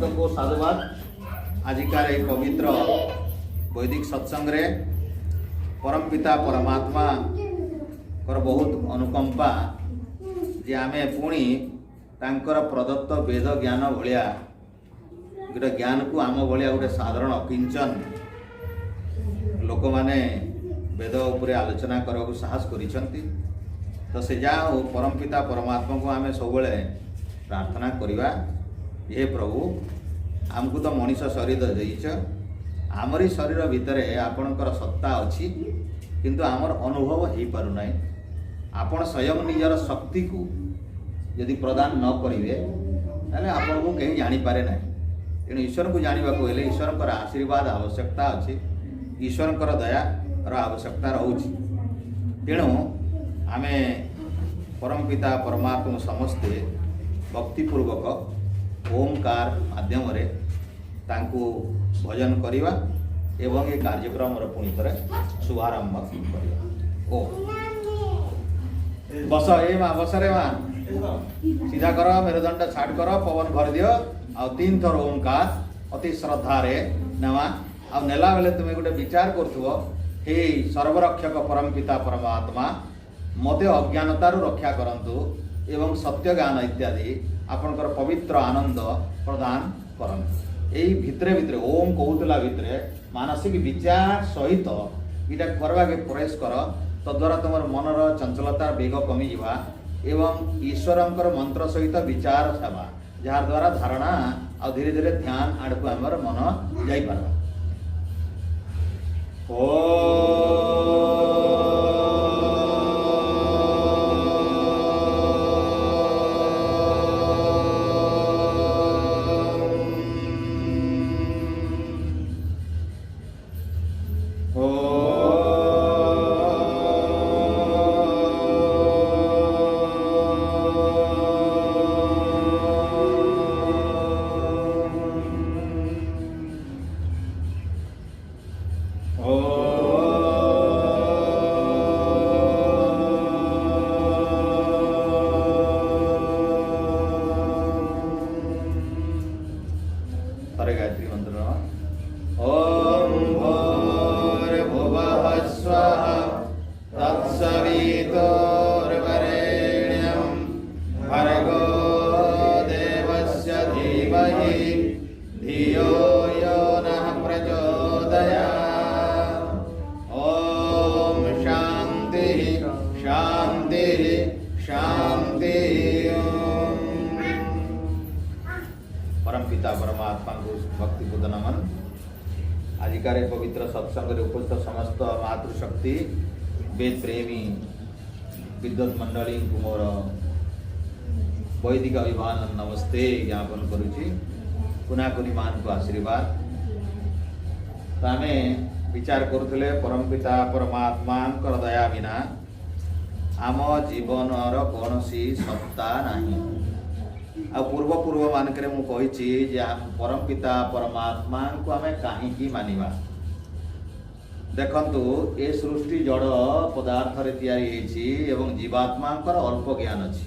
समस्त को साधुवाद। आजिकार एक पवित्र वैदिक सत्संग रे परम पिता परमात्मा कर बहुत अनुकंपा जे आमे पुणी तांकर प्रदत्त वेद ज्ञान भलिया गोटे ज्ञान को आम भलिया गोटे साधारण अकिंचन लोक माने वेद उपरे आलोचना करने साहस करिसंती। तो से जा हो परम पिता परमात्मा को आमे सब बेले प्रार्थना करिबा, हे प्रभु आमको तो मनीष शरीर देइछ, आमरी शरीर भितरे आपणकर सत्ता अछि किंतु आमर अनुभव हो पारु नाही। आपण स्वयं निजर शक्ति को यदि प्रदान न करिवे ताले आपण को कहीं जानि पारे नाही। तेणु ईश्वर को जानिबा को हेले ईश्वर आशीर्वाद आवश्यकता अछि, ईश्वर दया आवश्यकता रहुछि। तेणु आमे परम पिता परमात्मा समस्ते भक्तिपूर्वक ओंकार माध्यम रे तांको भजन करिवा एवं ये कार्यक्रम पुणी थे शुभारंभ करिवा। ओ बस ए माँ बस रे माँ सीधा कर, मेरुदंड छाड़ कर, पवन भर दियो आ 3 थर ओंकार अति श्रद्धा रे नेवा। आ नेला बेले तुम्हें गोटे विचार करथुओ, हे सर्वरक्षक परम पिता परमात्मा मते अज्ञानतारू रक्षा करंतु एवं सत्य ज्ञान इत्यादि आपनकर पवित्र आनंद प्रदान करंतु। एई भितरे भितरे ओम कहूतला भितरे मानसिक विचार सहित इटा करवा के प्रयास कर, तद्वारा तुमर मनर चंचलता बेग कमी जीवा एवं ईश्वरंकर मंत्र सहित विचार सेवा जार द्वारा धारणा आ धीरे धीरे ध्यान आड़ को हमर मन जाई पारबा। हरे गायत्री मंत्र। ओम भूर्भुवः स्वः तत्सवितुर्वरेण्यं भर्गो देवस्य धीमहि धियो यो नः प्रचोदयात्। ओम शांति शांति शांति। परम पिता परमात्मा को भक्तिपूर्ण नमन। आजिकार पवित्र सत्संग उपस्थित समस्त मातृशक्ति वेद प्रेमी विद्वत मंडली को मोर वैदिक अभिमान नमस्ते ज्ञापन करुछि। कुनाकुनी मान को आशीर्वाद। तो आम विचार करुले परम पिता परमात्मा दया बिना आम जीवन कौन सी सत्ता नहीं। आ पूर्व पूर्व मानक मु कही परम पिता परमात्मा को आमे कहीं मानिबा। देखंतु ए सृष्टि जड़ पदार्थ रे तैयारी हेछि एवं जीवात्मा अल्प ज्ञान अछि।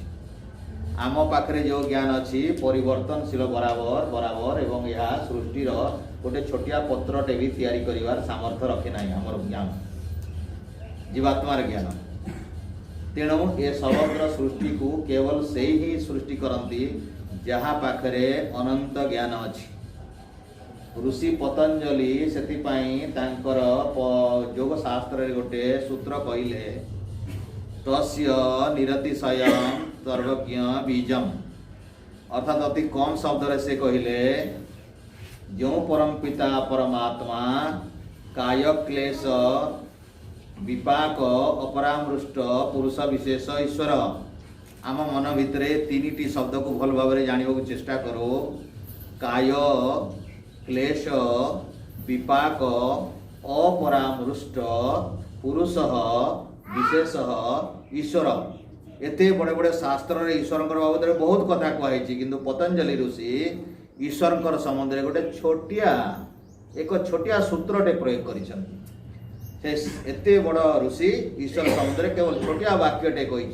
आम पाखरे जो ज्ञान अछि परिवर्तनशील बराबर बराबर एवं यह सृष्टि गोटे छोटिया पत्रटे भी तैयारी करिवार सामर्थ्य रखे नाही हमर ज्ञान जीवात्मा रे ज्ञान। तेणु ये समग्र सृष्टि को केवल से ही सृष्टि करती जहाँ पाखरे अनंत ज्ञान अछि। ऋषि पतंजलि सेतिपाई तांकर योग शास्त्र गोटे सूत्र कहले, तस्य निरतिशयं सर्वज्ञ बीजम। अर्थात अति कम शब्द से कहले जो परम पिता परमात्मा काय क्लेश विपाक अपरामृष्ट पुरुष विशेष ईश्वर। आम मन भितरे 3टी शब्द को भल भाव में जानवा चेष्टा करो। काय क्लेश विपाक अपरामृष्ट पुरुष विशेष ईश्वर। एते बड़े बड़े शास्त्र रे ईश्वर बाबद में बहुत कथा कहुई, किंतु पतंजलि ऋषि ईश्वर संबंध में गोटे छोटिया सूत्रटे प्रयोग करिसंती। एते बड़ ऋषि ईश्वर संबंध में केवल छोटिया वाक्यटे कही,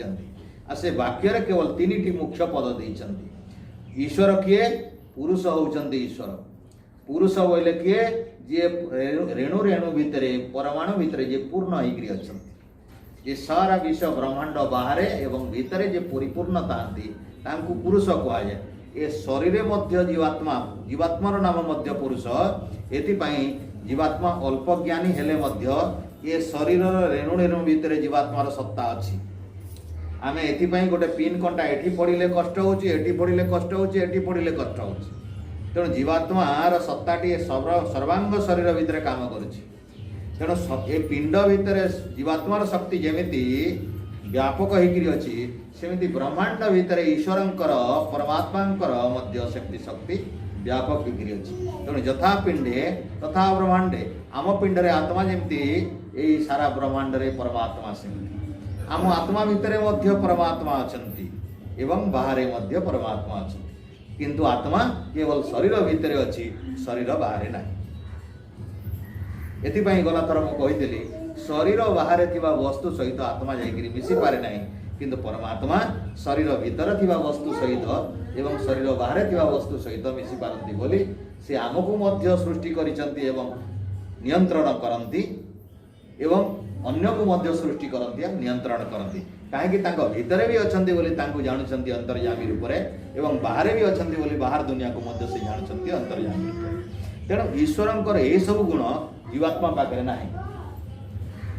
से वाक्य केवल 3टी मुख्य पद देइछंती। ईश्वर किए पुरुष होउचंती ईश्वर। पुरुष बोले किए जे रेणु रेणु भितर परमाणु भितर जे पूर्ण होइकरी अछंती, जे सारा विश्व ब्रह्मांड बाहर एवं भितर जे परिपूर्ण तांती तांकु पुरुष कहा जाए। ए शरीर मध्य जीवात्मा, जीवात्मार नाम मध्य पुरुष। एथिपाई जीवात्मा अल्प ज्ञानी हेले मध्य ए शरीर रेणु रेणु भितर जीवात्मार सत्ता अछि। आमे एथिपाई गोटे पिन कंटा एठी पड़िले कष्ट होउची, एठी पड़िले कष्ट होउची, एठी पड़िले कष्ट होउची। तेणु जीवात्मार सत्ताटी सर्वांग शरीर भितर काम करुछि। तेणु ए पिंड भितर जीवात्मार शक्ति जेमिति व्यापक होइकरी अछि, सेमिति ब्रह्मांड भितर ईश्वरंकर परमात्मांकर मध्य शक्ति व्यापक होइकरी अछि। तेणु यथा पिंडे तथा ब्रह्मांडे, आम पिंडरे आत्मा जेमिति एई सारा ब्रह्मांडरे परमात्मा सेमिति आम आत्मा भितर मध्य परमात्मा अछंती एवं बाहरे मध्य परमात्मा अछंती। किंतु आत्मा केवल शरीर भितर अछि, शरीर बाहरे नाही। एथिपाई गला थर मु कहिदेली शरीर बाहरे थिबा वस्तु सहित आत्मा जाइकरी मिसी पारे नाही, किंतु परमात्मा शरीर भितर थिबा वस्तु सहित एवं शरीर बाहरे थिबा वस्तु सहित मिसी पारंती बोली से आमको मध्य सृष्टि करिसंती एवं नियंत्रण करंती एवं अन्य को मध्य सृष्टि करंती नियंत्रण करंती। कहीं भितर भी अछंती बोली तांको जानुचंती अंतर्यामी रूप में एवं बाहर भी अछंती बोली बाहर दुनिया को मध्य से जानुचंती अंतर्यामी रूप। तेणु ईश्वरंकर ए सब गुण जीवात्मा पाखरे नाही।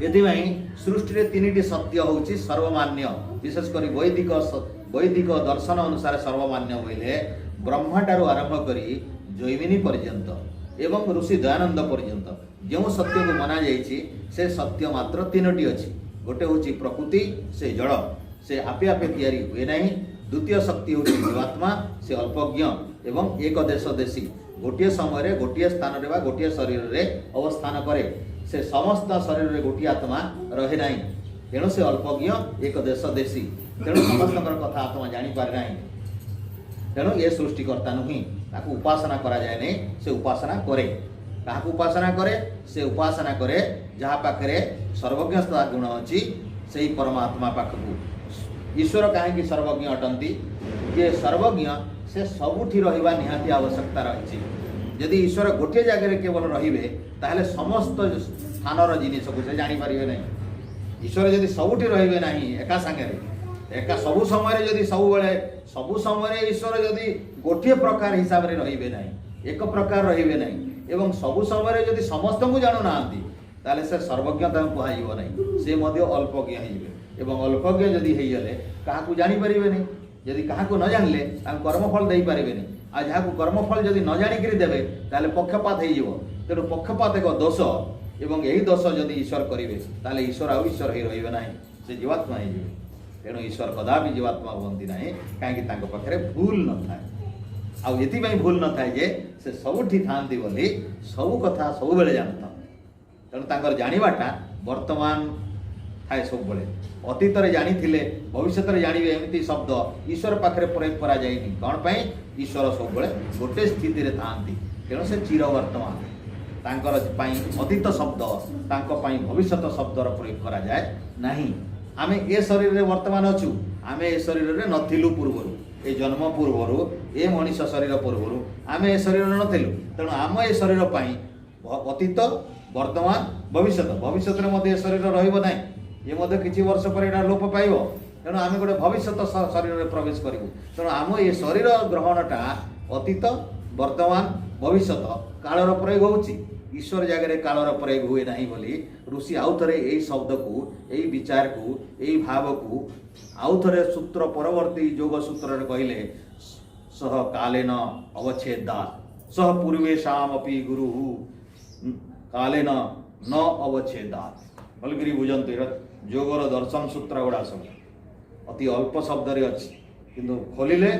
एथिपाई सृष्टि रे तीनिटी सत्य होउची सर्वमान्य, विशेष करी वैदिक दर्शन अनुसार सर्वमान्य बोले ब्रह्माठारु आरंभ करी जैमिनी पर्यंत एवं ऋषि दयानंद पर्यंत जो सत्य को मना जाइछि से सत्य मात्र तीनोटी अछि। गोटे होछि प्रकृति, से जड़, से आपे आपे तैयारी हुए नहीं। द्वितीय शक्ति होछि जीवात्मा, से अल्पज्ञ एवं एक देश देशी, गोटे समय रे गोटे स्थान रे बा गोटे शरीर रे अवस्थान करे, से समस्त शरीर रे गोटे आत्मा रहे नहीं। तेणु से अल्पज्ञ एक देश देशी, तेणु समस्तकर कथा आत्मा जानी पारे नहीं। तेणु ये सृष्टिकर्ता नुही, ताकू उपासना करा जाए नहीं, से उपासना करे। काहाकू उपासना करे? से उपासना करे जहाँ पाखरे सर्वज्ञता गुण अच्छी, से ही परमात्मा पाखकू। ईश्वर कहीं सर्वज्ञ अटंती, जे सर्वज्ञ से सबुठी रहिबा निहाती आवश्यकता रही। यदि ईश्वर गोटे जगह केवल रहिबे ताहले समस्त स्थानर जिनिस को से जानी पारिबे नहीं। ईश्वर यदि सबुठी रहिबे नहीं एका संगे एका सबु समय यदि सबु समय ईश्वर यदि गोटे प्रकार हिसाब रे रहिबे नहीं, एक प्रकार रहिबे नहीं एवं सबु समय यदि समस्त को जानु नांती ताले से सर्वज्ञता कहइबो नहीं, से मध्य अल्पज्ञ होइबे एवं अल्पज्ञ यदि हेइले काहाकू जानि परिबे नहीं। यदि काहाकू न जानले तां कर्मफल देई परिबे नहीं। आ जाहाकू कर्मफल यदि न जानि करी देबे ताले पक्षपात होइबो। तेणु पक्षपात एक दोष एवं यही दोष यदि ईश्वर करिवे ताले ईश्वर आउ ईश्वर होई रहिबे नहीं, से जीवात्मा होइबे। तेणु ईश्वर कदापि जीवात्मा हुअन्ति नहीं, काहेकि तांको पाखरे भूल न थाए। आउ एथिपाई भूल न थाए जे से सबुठी थांती बोली सबु कथा सब बेले जानता। तेणु तांकर जानिबाटा वर्तमान थाए सब बेले। अतीत रे जानी थिले भविष्यत रे जानिबे एमिति शब्द ईश्वर पाखरे प्रयोग करा जायनि। कोन पई? ईश्वर सब बेले गोटे स्थिति रे थांती। तेणु से चिर वर्तमान, तांकर पई अतीत शब्द तांको पई भविष्यत शब्दर प्रयोग करा जाय नाही। आमे ए शरीर रे वर्तमान अछु, आमे ए शरीर रे नथिलु पूर्वरु, ए जन्म पूर्वरु, ए मनुष्य शरीर पूर्वरु आमे ए शरीर नथिलु। तेणु आम ए शरीर पई अतीत वर्तमान भविष्यत रे मध्ये शरीर रहिबो नाही। ये मध्ये किछि वर्ष पर एटा लोप पाइबो। तेणु आमे गोटे भविष्यत शरीर रे प्रवेश करिबु। तेणु आम ए शरीर ग्रहणटा अतीत वर्तमान भविष्यत कालर प्रयोग होउची। ईश्वर जगह कालर प्रयोग हुए नहीं बोली ऋषि आउ थे यही शब्द को, यही विचार को, यही भाव को आउ थे सूत्र परवर्ती योग सूत्र कहले सह कालेन अवच्छेदा सह पूर्वेशामपि गुरु कालेन न अवच्छेदा बलगिरी बुझंतु। योगर दर्शन सूत्र गुड़ा सब अति अल्प शब्द रे अच्छी, किंतु खोलिले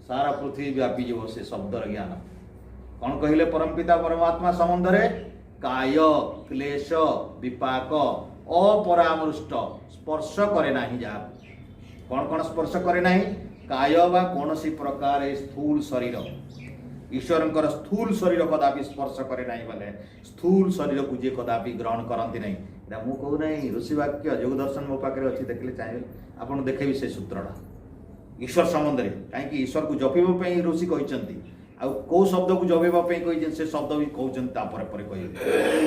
सारा पृथ्वी व्यापी जीव से शब्दर ज्ञान। कौन कहले परमपिता परमात्मा संबंध रे? काय क्लेश विपाक अपरामृष्ट स्पर्श करे नाही। जा कौन कौन स्पर्श करे नाही? काय बा कौनसी प्रकार स्थूल शरीर, ईश्वरंकर स्थूल शरीर कदापि स्पर्श करे नाही। बोले स्थूल शरीर को जे कदापि ग्रहण करती नहीं। एटा मु कहू नहीं, ऋषि वाक्य योग दर्शन मो पाखे अच्छी, देखले चाहिए आपन देखेबी से सूत्रटा ईश्वर संबंध रे। कहीं ईश्वर को जपिबो पई ऋषि कहिसंती। आउ कौ शब्द को जगेबा कही से शब्द भी कहते कहे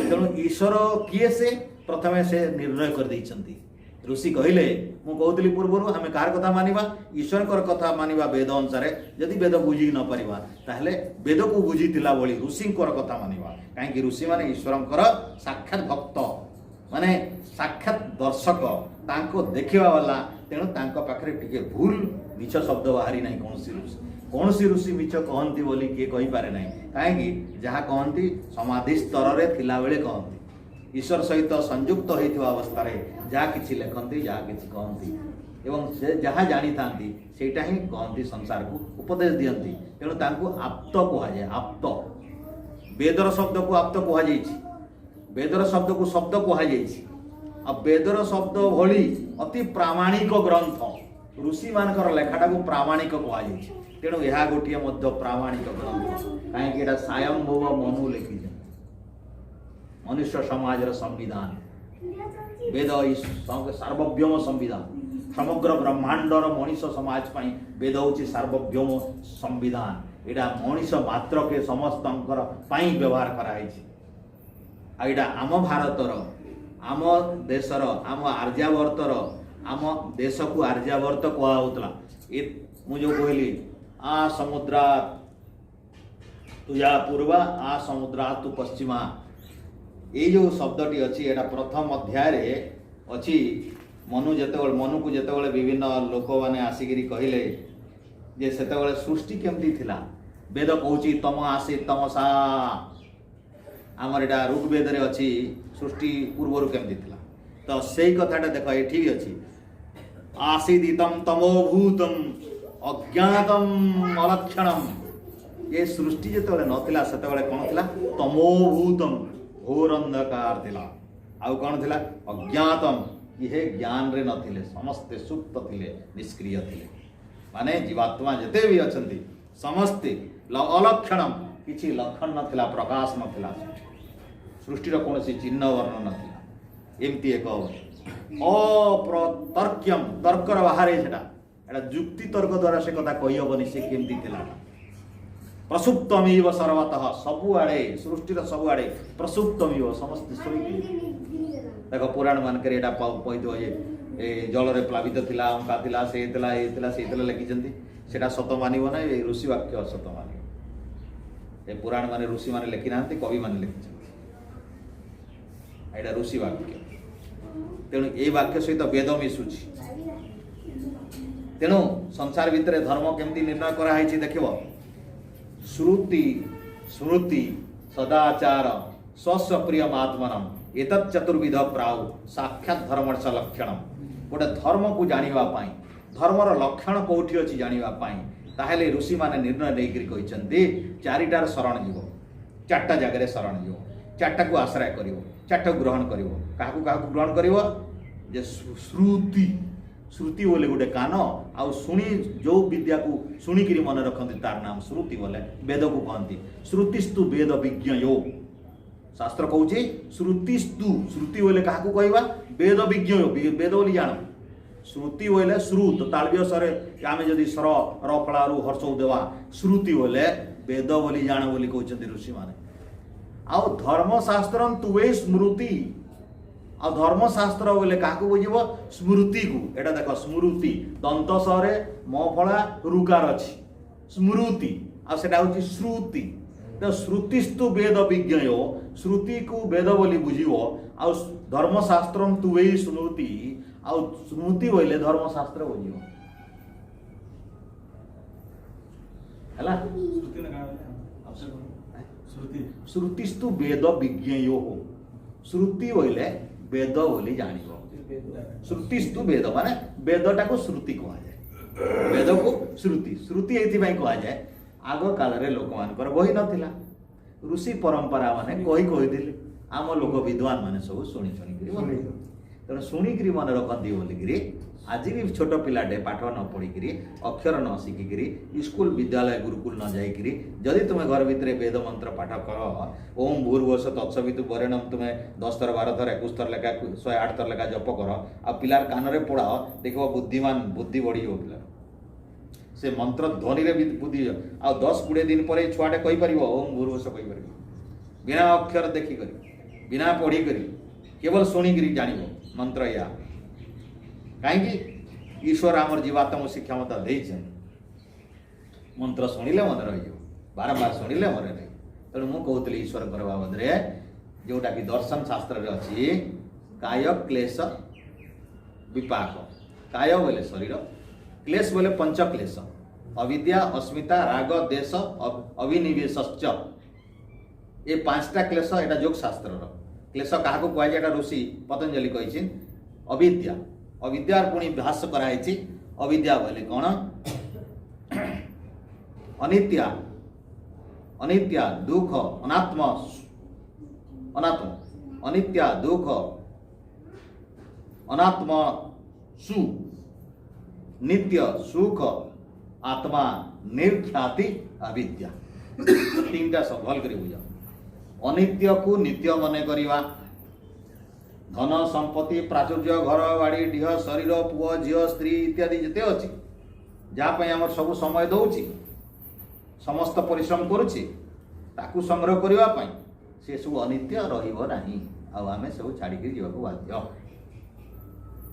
तेणु ईश्वर किए से प्रथमे से निर्णय कर देइछंती। ऋषि कहले मु कहूली पूर्व आम कार कथा मानिबा ईश्वर कथा मानिबा वेद अनुसार जदि वेद बुझी न पारिबा ताहले वेद को बुझीतिला बोली ऋषि कथा मानिबा कहीं ऋषि माने ईश्वर साक्षात भक्त माने साक्षात दर्शक तांको देखिबा वाला तेणु तांको पाखरे टिके भूल मिछ शब्द बाहरी नहीं कौन सी ऋषि मिछ कहती बोली किए कही पारे नहीं कहीं जहाँ कहती समाधि स्तर रे थिला बेले कहती ईश्वर सहित संयुक्त होइथिबा अवस्था रे जहाँ किछि लेखंती जहाँ किछि कहती एवं से जहाँ जानी थांती सेटा ही कहती संसार को उपदेश दियंती तेणु तांको आप्त कहा जाए आप्त वेदर शब्द को आप्त कहा जाइछि वेदर शब्द को शब्द कहा जाइछि आ वेदर शब्द भली अति प्रामाणिक ग्रंथ ऋषि मानकर लेखाटा को प्रामाणिक कहा जाइछि तेणु यह गोटे मध्य प्रामाणिक ग्रंथ कहीं स्वयंभुव मनु लिखी मनुष्य समाज संविधान वेद सार्वभौम संविधान समग्र ब्रह्मांडर मनीष समाज पाई वेद हूँ सार्वभौम संविधान यहाँ मनीष मात्र के समस्त व्यवहार कराई आम भारतर आम देशर आम आर्यावर्तर आम देश को आर्यावर्त कहला मुझे कहली आ समुद्रा तुया पूर्वा आ समुद्रा तु पश्चिमा ये जो शब्दटी अच्छी एटा प्रथम अध्याय अच्छी मनु को जिते विभिन्न लोक मैंने आसिकी कहले जे सेतेबेले सृष्टि केमती थिला वेद कहूँ तम आसी तमसा आमर एटा ऋग्वेद रे अच्छी सृष्टि पूर्वर केमती थिला तो सही कथाटा देख ये ठीक अच्छी आसीदितम तमोभूतम अज्ञातम अलक्षणम ये सृष्टि जिते नथिला सेतेबेले कौन थिला तमोभूतम घोर अंधकार थिला आउ कौन थिला अज्ञातम ये ज्ञान रे नथिले समस्ते सुप्त थिले निष्क्रिय थिले माने जीवात्मा जते भी अछंती समस्ते अलक्षणम किछि लक्षण नथिला प्रकाश नथिला सृष्टिर कौनसी चिन्ह वर्ण नथिला एमती एक अप्रतर्क्यम तर्कर बाहर सेटा एटा जुक्ति तर्क द्वारा से कथा कहि हबनी से केमती थिला प्रसुप्तमिव सर्वतः सबुआड़े सृष्टिर सबुआड़े प्रसुप्तमिव समस्त सोई देखो पुराण मानक कहीदो ये जल रे प्लावित थिला अंका थिला से थिला ए थिला से थिला लिखिजंती सेटा सत मानिबो ना ये ऋषि वाक्य सत मानिबो ए पुराण माने ऋषि माने लिखि नांती कवि माने लिखिजंती एटा ऋषि वाक्य तेणु ए वाक्य सहित वेद मिसुछि तेणु संसार भितर धर्म केमती निर्णय करा हैछि देखिबो श्रुति स्मृति सदाचार स्वस्व प्रियमात्मनम एतत् चतुर्विध प्राउ साक्षात धर्म से लक्षण गोटे धर्म को जानिबा पाई धर्मर लक्षण कौटी अच्छी जानिबा पाई ताहेले ऋषि माने निर्णय लेकर कहते चारिटार शरण जीव चार्टा जगह शरण जीव चार्टा को आश्रय कर चार्टा ग्रहण कर ग्रहण कर श्रुति श्रुति बोले गोटे कान आउ शुणी जो विद्या को शुणिकी मन रखते तार नाम श्रुति बोले वेद को कहती श्रुतिस्तु वेद विज्ञयो शास्त्र कहूँ श्रुतिस्तु श्रुति बोले क्या कहवा वेद विज्ञयो वेद बोली जान श्रुति बोले श्रुत तालव्य सर आम जदि स्वर रफलारू हर्षौ देवा श्रुति बोले वेद बोली जान बोली कहते ऋषि माने आउ धर्मशास्त्र तुवे स्मृति आ धर्मशास्त्र बोले क्या बुझब स्मृति को एटा देख स्मृति दंत सरे म फला रुकार अच्छी स्मृति आ सेटा होची श्रुति तो श्रुतिस्तु वेद विज्ञयो श्रुति को वेद बोली बुझिबो आ धर्मशास्त्र तुवे स्मृति आ स्मृति बोले धर्मशास्त्र बुझिबो हला श्रुतिस्तु वेद विज्ञयो श्रुति बोले वेद बोली जानिबो श्रुतिस्तु वेद माने वेदटा को श्रुति कहा जाए वेद को श्रुति श्रुति एथि कहा जाए आग काल रे लोक मानकर बही नथिला ऋषि परंपरा माने कही दिले आम लोक विद्वान माने सब शुणी तेणु शुणिकी मन रखती बोलिकी आज भी छोट पिलाटे पाठ न पढ़ी अक्षर न शिखिकी स्कूल विद्यालय गुरुकुल न जाइकी जदि तुम्हें घर भितर वेद मंत्र पाठ कर ओम भूर्भुवस्सुः तत्सवितुर् वरेण्यं तुम्हें 10 थर 12 थर 21 थर लेखा 108 थर लेखा जप कर आ पिलार कान रे पढ़ाओ देख बुद्धिमान बुद्धि बढ़ी पिला से मंत्र ध्वनि रे बुद्धि आ 10-20 दिन पर छुआटे कहि परिबो ओम भूर्भुवः कहि परिबो बिना अक्षर देखि करी बिना पढ़ी करी केवल शुणी करी जानिबो मंत्र या कहीं ईश्वर आमर जीवात्मा शिक्षा मत देइछन मंत्र शुणिले मन रही बारंबार शुणिले मन रही तेणु मु कहूली ईश्वर बाबद जोटा कि दर्शन शास्त्र अच्छी काय क्लेश विपाक काय बोले शरीर क्लेश बोले पंचक्लेश अविद्या अस्मिता राग देश अभिनिवेश ये 5टा क्लेश एटा योग शास्त्र क्लेश क्या कहुए ऋषि पतंजलि कही अविद्या अविद्यार पुणी भाष्य कराई अविद्या बोले कौन अनित्या अनित्या दुख अनात्म अनात्म अनित्या दुख अनात्म सु नित्य सुख आत्मा निर्ख्याति अविद्या 3टा सब भल कर बुझ अनित्य को नित्य मन करिवा धन संपत्ति प्राचुर्य घर बाड़ी डीह शरीर पुओ झील स्त्री इत्यादि जिते अच्छी जहाँपाई आम सब समय दौची समस्त परिश्रम करुच्ची ताकू संग्रह करने से सब अनित्य रमें सब छाड़ी जावाक बाध्य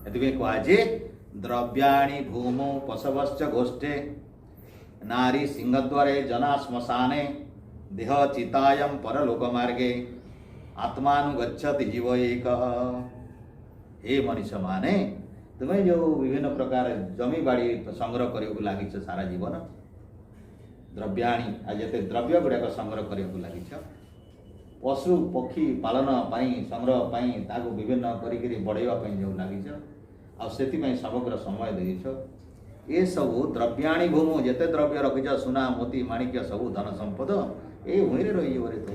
एथि कहुए द्रव्याणि भूमौ पशवश्च गोष्ठे नारी सिंहद्वारे जना श्मशाने देह चितायम परलोक मार्गे आत्मानुगच्छति जीव एक हे मनुष्य माने तुम्हें जो विभिन्न प्रकार जमी बाड़ी संग्रह करने लगिछ सारा जीवन द्रव्याणी आज जिते द्रव्य गुड़ाक संग्रह करने लगिछ पशु पक्षी पालन संग्रह ताको विभिन्न करी बढ़ाई जो लगिछ आସେଥିପାଇଁ समग्र समय देछ ये सब द्रव्याणी भूमि जिते द्रव्य रखिछ सुना मोती माणिक्य सब धन संपद ये भूमि रही तो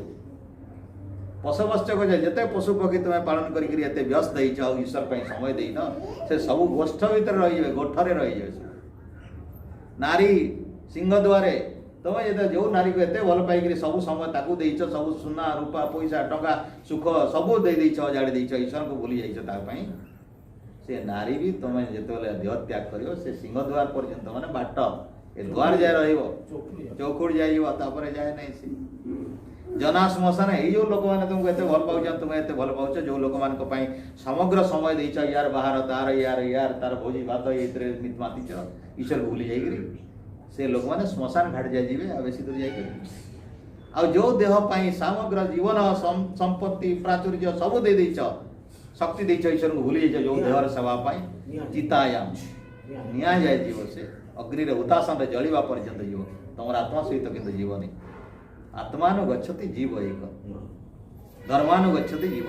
पशुवश्च कहे जिते पशु पक्षी तुम्हें पालन करते व्यस्त ईश्वर पर समय देन से सब गोष्ठ भितर रही गोठरे रही नारी सिंह द्वारे तुम्हें जो जो नारी को एत भल पाई सब समय ताकू देच सब सुना रूपा पैसा टंका सुख सब देच जाड़ी ईश्वर को भूली जाइए से नारी भी तुम्हें जिते देह त्याग कर से सिंह द्वार पर्यंत मैंने बाट ए द्वार जाए रौखुड़ जाए जाए ना सी जना श्मशान ये जो लोक मैंने तुमको एत भल पाच तुम्हें एत भल पाच जो लोक मान समग्र समय देच यार बाहर तार यार यार तार भोजी भात ये मातिच ईश्वर को भूली जाइए से लोक मैंने श्मशान घाट जाए बेसी दूर जाए जो देह समग्र जीवन संपत्ति प्राचुर्य सब दे देच शक्ति देच ईश्वर को भूली जाइए जो देहर सेवा चितायाम निया जाए जीव से अग्नि हुतासन जलिवा पर्यंत जीव तुम आत्मा सहित किंतु जीवनी आत्मानुगच्छति जीव एक धर्मानुगच्छति जीव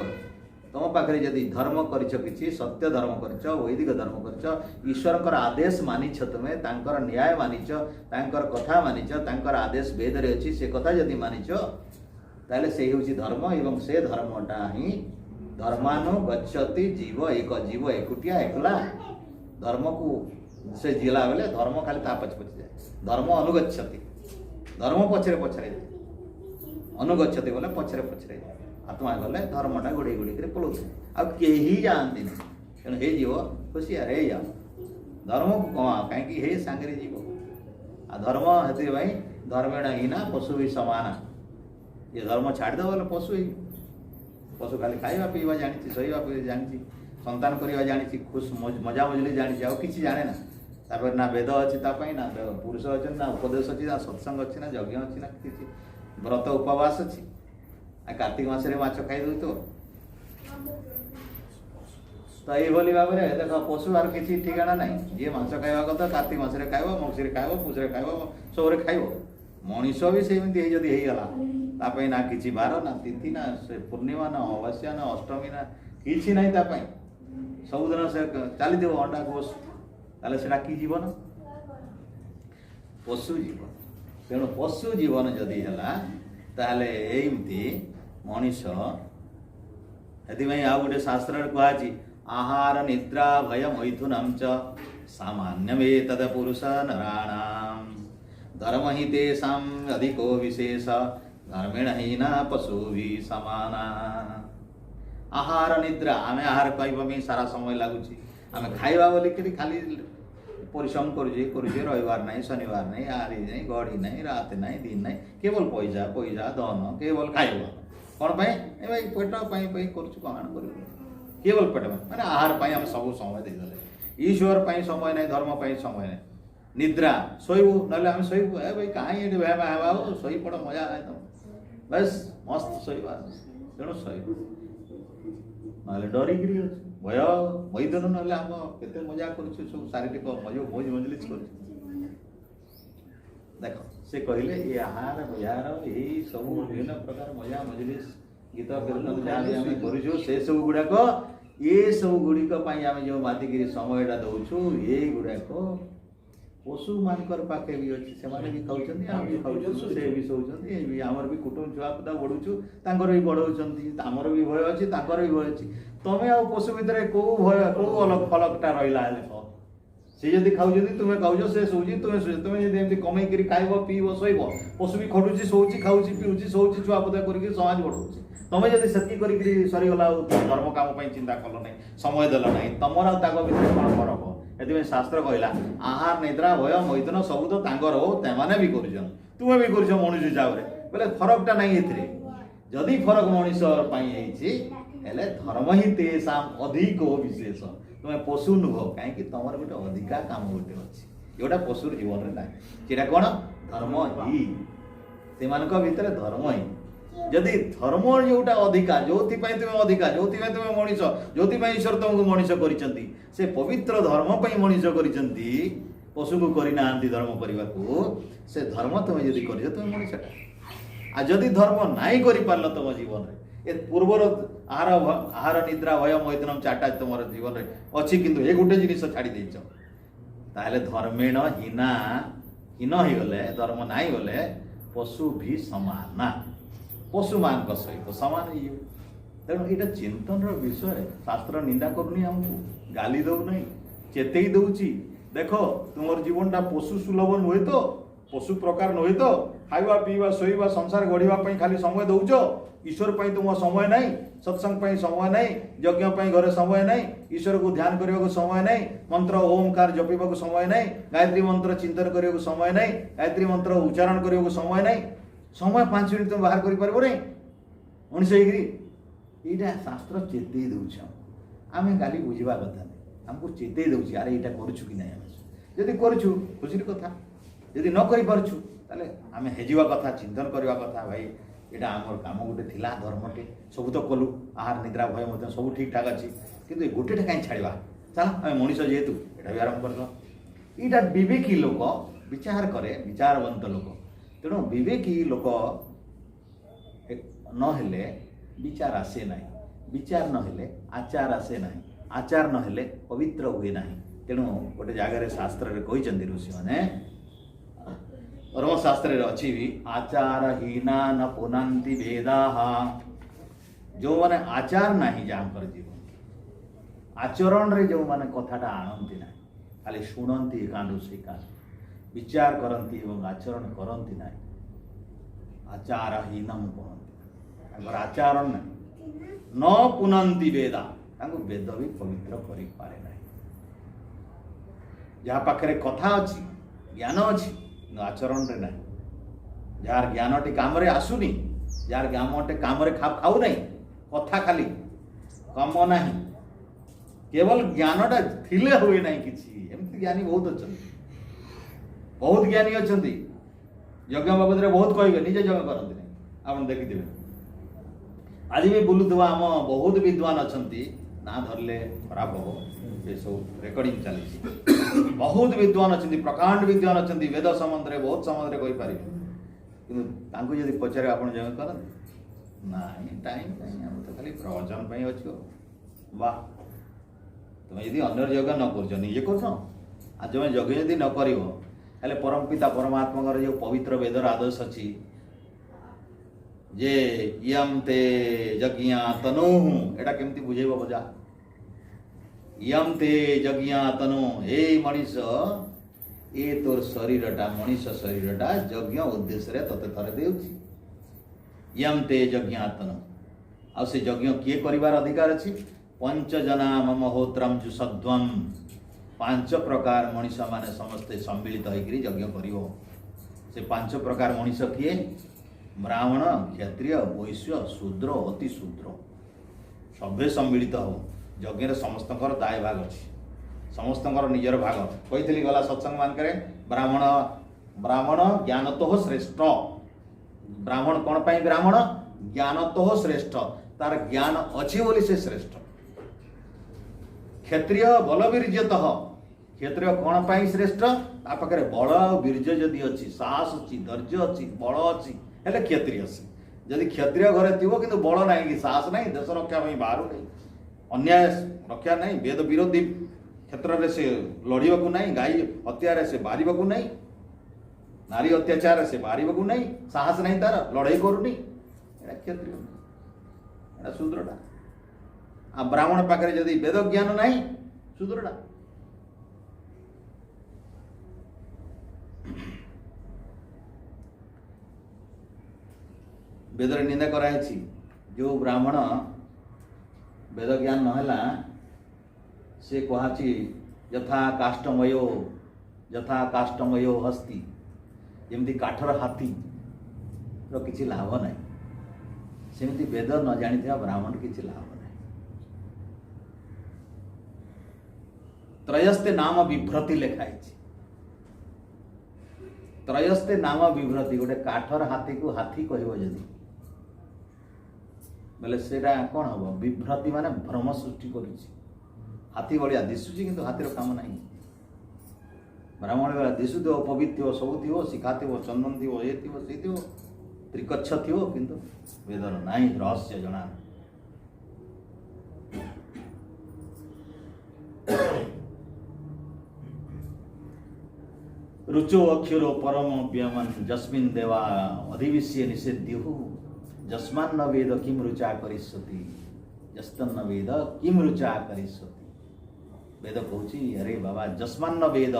तुम पाखे जदि धर्म कि सत्य धर्म कर वैदिक धर्म कर ईश्वर आदेश मानिछ तुम्हें तांकर न्याय मानिछ तांकर कथा मानिछ तांकर आदेश वेद रे अछि से कथा जदि मानिछ ताले से होछि धर्म एवं से धर्मटा ही धर्मानुगच्छति जीव एकुटिया एकला धर्म को से जिला बेले धर्म खाली ता पछ जाए धर्म अनुगच्छति धर्म पछरे पछरे अनुगच्छति बोले पछरे पछरे आत्मा गले धर्मटा गोड़े गोड़े कर पलौ आ केही जानती तेणु हे जीव खुशियार हे जा धर्म को कमा कहीं हे सांगे जीव आ धर्म हेतु धर्मेण हीना पशु भी समाना ये धर्म छाड़द बोले पशु खाली खाଇବା पीवा जानी शोवा जानी संतान करवा जानी खुश मजा मजली जानी आ कि जाने ना तापर ना वेद अच्छी ना पुरुष अच्छे ना उपदेश अच्छी ना सत्संग अच्छी ना यज्ञ अच्छी ना किसी व्रत उपवास अच्छी कार्तिक मास माछ खाई दौ तो ये भाव में देख पशु आर किसी ठिकाना ना जी मांस खावा कथा कार्तिक मास खाइब मगशिरे खाइब पुषरे खाइब सबरे खाइब मनीष भी सेमती जदि होगला ना किसी बार ना तिथि ना से पूर्णिमा ना अमावस्या ना अष्टमी ना किसी ना सबुदिन से चली अंडा गोश ताले से कि जीवन पशु जीवन तेणु पशु जीवन जदि है एमती मनीष से आउ गोटे शास्त्र कहुची आहार निद्रा भय मैथुनम च सामान्यमे तद पुरुष नराणाम धर्म ही तेषाम अधिको विशेष धर्मेण हीना पशु भी समाना आहार निद्रा आम आहार खाइबा सारा समय लगुच आम खाइबा बोलिक खाली परिश्रम करुचे रविवार नहीं शनिवार नहीं आरी नहीं गढ़ी नहीं रात नहीं दिन नहीं केवल पैसा पैसा धन केवल खाइब कौन पे भाई पेट कर केवल पेट माने आहार आम सब समय देदेले ईश्वर समय नहीं धर्म समय नहीं निद्रा शोबू ना आम शोबू ए भाई कहीं भेमा हेबा शोई पड़ मजा है तुम बस मस्त शोबा तेणु शोबू ना डरिकी भय मैदान ना आम के मजा कर सब शारीरिक मौज मजलिस कर देख से कहले ये आहार विहार यही सब विभिन्न प्रकार मजा मजलिस गीत कीर्तन जहाँ आम कर से सब गुड़ाक ये सब गुड़िक आम जो बाधिकी समयटा दौचु ये गुड़ाक पशु मानकर पाखे भी अच्छी से भी खाऊँ भी खाऊ से भी शोचती आमर भी कुटुंब छुआ पुता बढ़ुचु तांकर भी बढ़ाऊँ आमर भी भय अच्छी तांकर भी भय अच्छी तमें आ पशु भितर कौ भय कौ अलग फलकटा रहा सी जब खाऊँ तुम्हें खाऊ से शोची तुम्हें शोचे तुम्हें जब कमेक खाइब पीब शोब पशु भी खटुची शोची खाऊँ पीऊँ शोची छुआ पुता कर समाज बढ़ाऊँ तुम्हें जब से सरीगला धर्म काम चिंता कल ना समय देल ना तुमर भर कौन फरक ये शास्त्र कहला आहार निद्रा भय मैथुन सब तो तांगर हो तेमाने भी कर तुम्हें भी कर मनुष्य हिसाब से बोले फरकटा नहीं ए जदि फरक मनुष्य धर्म ही तेषा अधिक विशेष तुम्हें पशु नुह कहीं तुम गोटे अधिका काम गोटे अच्छी जोटा पशुर जीवन में ना सीटा कौन धर्म ही से भितर धर्म ही जदि धर्म जोटा अधिका जो तुम्हें अधिका जो तुम्हें मनीष जो ईश्वर तुमको मनीष कर से पवित्र धर्म पर मनीष कर पशु को करना धर्म करने को से धर्म तुम्हें जदि कर तुम्हें मनीषटा जदि धर्म नाई कर पार तुम जीवन में पूर्वर आहार आहार निद्रा भय मैथुन चार्टा तुम जीवन में अच्छी किंतु ये गोटे जिनिस छाड़ी देच ताहले धर्मेण हीना हीन हो गले धर्म नाई गले पशु भी समान पशु मान सहित सामान हो तेणु यहाँ चिंतन विषय शास्त्र निंदा करनी आमको गाली दौ नहीं चेते ही दौची देख तुम जीवनटा पशु सुलभ नुहे तो पशु प्रकार नुहे तो खाइबा पीवा शोवा संसार गढ़ा खाली समय दौच ईश्वर पर तुम समय नहीं सत्संग समय नहीं यज्ञ घरे समय नहीं ईश्वर को ध्यान करने को समय नहीं मंत्र ओमकार जपिबा समय नहीं गायत्री मंत्र चिंतन करने को समय नहीं गायत्री मंत्र उच्चारण करने को समय नहीं समय 5 मिनट तुम बाहर कर मनीष होगा शास्त्र चेते दौच आम गाली बुझा कथा नहीं आमको चेते दौर अरे यहाँ करूँ कि ना जदि करूँ खुशी कथा जदि न करें आम हेजा कथा चिंतन करवा कथा भाई यहाँ आम कम गोटे थिला धर्मटे सब तो कलु आहार निद्रा भय मत सब ठीक ठाक अच्छी कितु गोटे कहीं छाड़ा चल आम मनीष जेहेतु यहाँ भी आरंभ कर यहाँ विवेकी लोक विचार करे विचारवंत लोक तेणु विवेकी लोक नहेले विचार आसे ना विचार नहेले आचार आसे ना आचार नहेले पवित्र हुए ना तेणु गोटे जगार शास्त्र कहते ऋषि मैंने धर्मशास्त्र अच्छी भी आचारहीना न पुनंति वेदा जो मैंने आचार ना जहाँ जीवन आचरण रे जो मैंने कथाटा आणती ना खाली शुणती एकांडु से विचार करती आचरण करती ना आचारहीनम कहते आचरण ना न पुनंति वेदा वेद भी पवित्र कर पारे ना जहाँ पाखे कथा अच्छी ज्ञान अच्छी आचरण रे ना जार ज्ञानटी काम रे आसुनी जार ज्ञानटे काम रे खाऊ नहीं कथा खाली कम ना केवल ज्ञानटा थिले हुए ना किसी एमती ज्ञानी बहुत अच्छा बहुत ज्ञानी अच्छा यज्ञ बाबद बहुत कहे निजे यज्ञ करते नहीं आप देखिथे आज भी बुलूवा आम बहुत विद्वान अच्छा ना धरले खराब हो ये सब रेकर्डिंग चली बहुत विद्वान अच्छा प्रकांड विद्वान अच्छा वेद संबंध में बहुत संबंध में कहीपर कि जब पचारे आप यज्ञ करते ना टाइम कहीं तो खाली प्रवचन अच्छे वाह तुम यदि अन्य यज्ञ न कर निजे कर आज तुम यज्ञ यदि न कर परम पिता परमात्मा जो पवित्र वेदर आदर्श अच्छी जे यम ते यज्ञा तनु एटा केमती बुझेब बजा यम ते यज्ञा तनु हे मनीष ये तोर शरीरटा मनीष शरीरटा यज्ञ उद्देश्य तते थरे देउछि यम ते यज्ञा तनु आ से यज्ञ किए करिवार अधिकार अछि पंच जना मम होत्रम जुसध्वम पांच प्रकार मनीष माने समस्ते सम्मिलित होकर यज्ञ करिवो। से पांच प्रकार मनीष किए? ब्राह्मण, क्षत्रिय, वैश्य, शूद्र, अति शूद्र सभे सम्मिलित हो। यज्ञ समस्तଙ୍କର दाय भाग अच्छी, समस्तଙ୍କର निजर भाग कही गला सत्संग मान करे। ब्राह्मण ब्राह्मण ज्ञानतो श्रेष्ठ। ब्राह्मण कौन पाई? ब्राह्मण ज्ञानतो श्रेष्ठ, तार ज्ञान अच्छी बोली से श्रेष्ठ। क्षत्रिय बलवीर्यत, क्षत्रिय कौन पाई श्रेष्ठ? ता पाखे बल और वीर्य जदि अच्छी, साहस अच्छी, धैर्य अच्छी, बल अच्छी, हेले क्षत्रिय से। जदि क्षत्रिय घरे थो कि बल ना कि साहस ना, देश रक्षा बाहर नहीं, अन्याय रक्षा नहीं, वेद विरोधी क्षेत्र में से लड़वा को नहीं, गाई हत्यार से बाहर को नहीं, नारी अत्याचार से बाहर को नहीं, साहस नहीं, तार लड़ाई करूनी, क्षत्रिय शूद्रटा। आ ब्राह्मण पाखे जदि वेद ज्ञान नहीं, शूद्रटा। वेदर निंदा कराई, जो ब्राह्मण वेद ज्ञान नहला से कहाची यथा काष्ठमयो हस्ती, जमती काठर हाथी तो किसी लाभ ना, सेमती वेद न जानी ब्राह्मण किसी लाभ ना। त्रयस्ते नाम विभ्रति लिखाई, त्रयस्ते नाम विभ्रति, गोटे काठर हाथी को हाथी कह जदि बोले सेटा कौन हम? विभ्रति माने भ्रम सृष्टि कर। हाथी भाया दिशुची किंतु हाथीर काम ना। ब्राह्मण बेला दिशुथ पवित्र सब थी, शिखा थी, चंदन थी, ये थी, सी थी, त्रिकच्छ थी, किंतु वेदर ना रहस्य जना। रुचो अक्षरो परम व्यमन जस्मिन देवा अधिविश्य निषेध्यु जस्मान न वेद किम रुचा करिष्यति जस्तन न वेद किम रुचा करिष्यति। वेद कहूची अरे बाबा जस्मान न वेद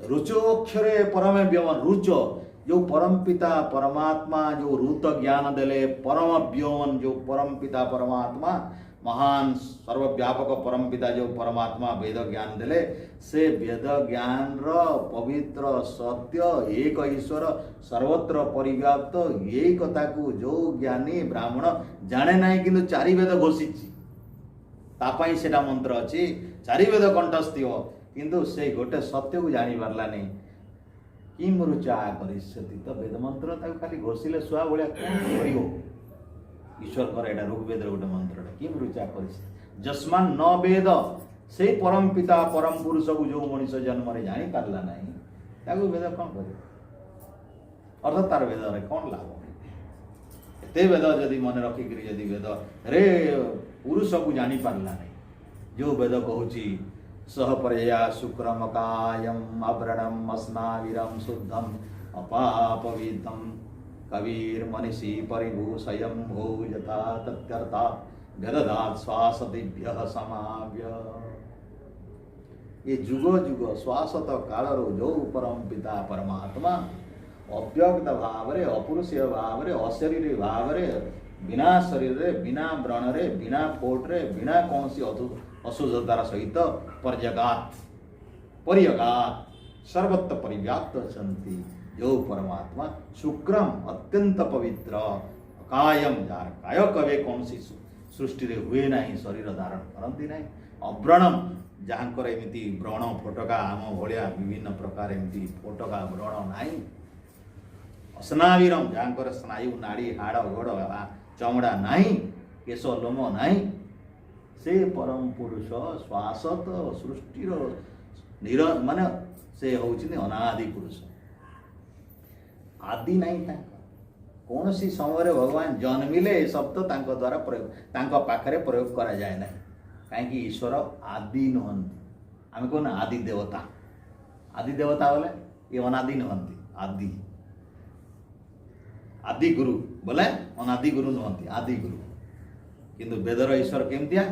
रुचो अक्षरे परम व्यमन। रुचो जो परम पिता परमात्मा जो रुत ज्ञान देले, परम व्योमन जो परम पिता परमात्मा महान सर्वव्यापक परम पिता जो परमात्मा वेद ज्ञान देले, से वेद ज्ञान रो पवित्र सत्य एक ईश्वर सर्वत्र परिव्याप्त यही कथा को जो ज्ञानी ब्राह्मण जाने नहीं किंतु चारि वेद घोषिची तापाई सेटा मंत्र अच्छी चारि वेद कंठस्थी हो किंतु से गोटे सत्य को जानी पारला नहीं। किम रुचा करिष्यति तो वेद मंत्र ताको खाली घोषिले सुआ भलिया कोन करिवो। ईश्वर कर एटा ऋग्वेद गोटे मंत्र किम रुचा करिष्यति जस्मान न वेद से परम पिता परम पुरुष को जो मनीष जन्म रे जानी पारला नहीं ताको वेद कोन करिवो। अर्थात तार वेद रे कोन लाभ? एते वेद जदि मन रखी करी जदि वेद रे पुरुष को जानी पारला नहीं, जो वेद कहूची सह परया शुक्रमकायम अव्रणम अस्नाविरम शुद्धम अपापविदम कबीर मनीषी परिभूषयम भो यथा तत्यर्था वेददात श्वासदिभ्य समाव्य। ये जुग जुग श्वासत कालर जो परम पिता परमात्मा अव्यक्त भाव रे अपुरुषीय भाव रे अशरीरी भाव रे बिना शरीर रे बिना व्रण रे बिना फोट रे बिना कौन सी अशुद्धतार सहित परियगात सर्वत्र परिव्याप्त अछंती जो परमात्मा शुक्रम अत्यंत पवित्र कायम जार काय कवे कौन सी सृष्टि रे हुए नहीं शरीर धारण करती नहीं अव्रणम जहाँकर एमती व्रण फोटका आम भाया विभिन्न प्रकार एमती फोटका व्रण नहीं अस्नावीरम जहाँकर स्नायु नाड़ी हाड़ गोड़ चमड़ा नहीं केश लोम नहीं से परम पुरुष श्वासत सृष्टिर निर माने से होउछि अनादि पुरुष आदि नहीं था कौन सी समय भगवान जन्मिले शब्द तांको द्वारा प्रयोग तांको पाखरे प्रयोग करा जाए ना कहीं ईश्वर आदि नुहंती आम कौन आदि देवता बोले ये अनादि नुहंती आदि आदि गुरु बोले अनादि गुरु नुहंती आदि गुरु किंतु वेदर ईश्वर केमतिया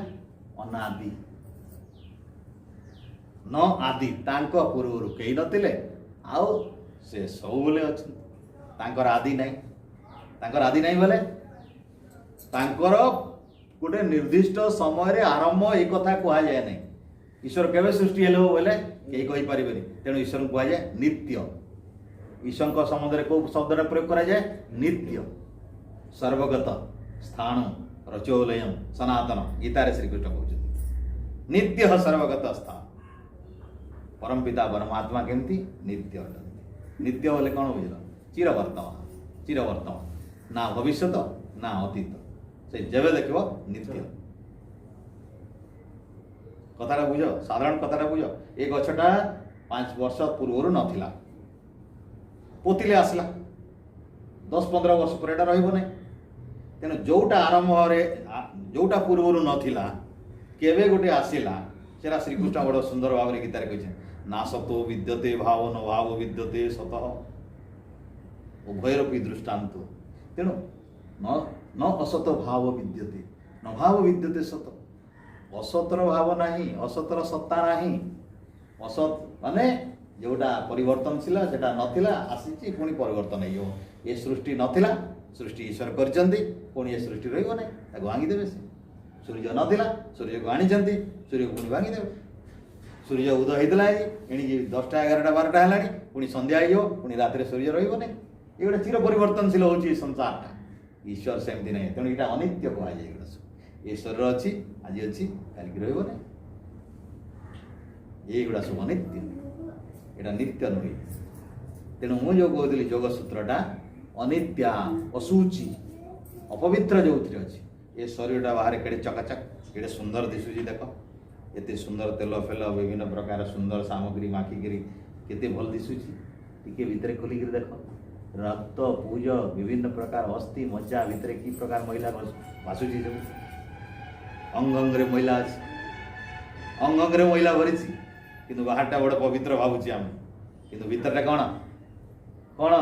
अनादि न आदि तांको पूर्व कई नथिले आउ से सब बोले अच्छे तांकर आदि नहीं बोले तांकर गोटे निर्दिष्ट समय रे आरंभ एक कथा कहा जाए नहीं ईश्वर केवे सृष्टि हेले बोले कहीं कहीपर तेणु ईश्वर को कहुए नित्य। ईश्वर संबंध में कौ शब्द प्रयोग करा जाए नित्य। सर्वगत स्थाणु रचोलयम सनातन गीतारे श्रीकृष्ण कहते नित्य सर्वगत स्थान। परम पिता परमात्मा केमती नित्य अटंती। नित्य बोले कौन बुझल चिरवर्तमान ना भविष्यत ना अतीत से जेबे देखो नित्य। कथाटा बुझ साधारण कथाटा बुझ ए गछटा 5 वर्ष पूर्व नथिला पोतिले आसला 10-15 वर्ष पर रहिबो नै। तेणु जोटा आरंभ जोटा पूर्व नथिला केवे गोटे आसिला सेरा श्रीकृष्ण बड़ सुंदर भाव में गीतार कही ना सतो विद्यते भाव न भाव विद्यते सत उभयरपी दृष्टान्त। तेणु न असत भाव विद्यते न भाव विद्यते सत। असतर भाव नहीं असतर सत्ता नहीं। असत माने जोटा परिवर्तनशील सेटा नथिला आसीची पुणी परिवर्तन हो। ये सृष्टि नथिला सृष्टि ईश्वर करचंती पुणी ये सृष्टि रहिबो नै ताको भांगी देबे। से सूर्य नथिला सूर्य को आनिचंती सूर्य को पुणी भांगी देबे। सूर्य उदय होइतला एणिकी 10टा 11टा 12टा हेलानी पुणी संध्या हो पुणी रात सूर्य रहिबो नै। ये गोटे चिर परिवर्तनशील होची संसारटा। ईश्वर सेमती नै। तेणु एटा अनित्य कहा जाय। ये शरीर अच्छी आज अच्छी कल की रहिबो नै। ये गुड़ा सब अनित्य एटा नित्य नुहे। तेणु मुझे कहती जोग सूत्रटा अनित्या अशुचि अपवित्र जो अच्छी ये शरीरटा बाहर केड़े चकाचक केड़े सुंदर दिशुची। देख एते सुंदर तेल फेल विभिन्न प्रकार सुंदर सामग्री माखिकी केते भल दिशुची। टिके भितर खोलिक देख रक्त पूज विभिन्न प्रकार अस्थि मज्जा भितर कि प्रकार महिला भासुची सब अंगंगे महिला अच्छी अंगंगे महिला भरी किंतु बाहरटा बड़ पवित्र भावुची आम किंतु भितरटा कौन कौन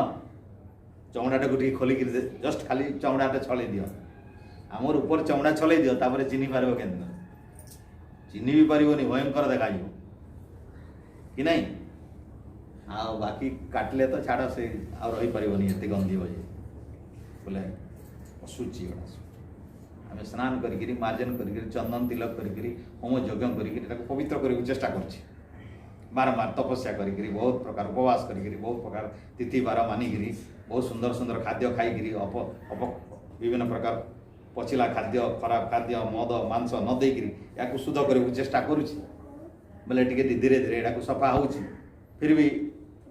चमड़ाटा को खोलिक जस्ट खाली चमड़ाटा छल दियो आमर ऊपर चमड़ा छल दियो तापर चिन्ह पार के चिन्ह भी पारनी भयंकर देखा कि नहीं। आ बाकी काटले तो छाड़ से आ रही पारनी एत गंधी बजे बोले अशुचि आम स्नान करी मार्जन करी चंदन तिलक करी होम यज्ञ करी पवित्र करने चेष्टा कर बारंबार तपस्या करी बहुत प्रकार उपवास करी बहुत प्रकार तिथि बार मानिकी बहुत सुंदर सुंदर खाद्य खाई विभिन्न प्रकार पचिला खाद्य खराब खाद्य मद मांस न देकरी या शुद्ध करने चेष्टा करुच्ची बोले टे धीरे धीरे यहाँ सफा हो फिर भी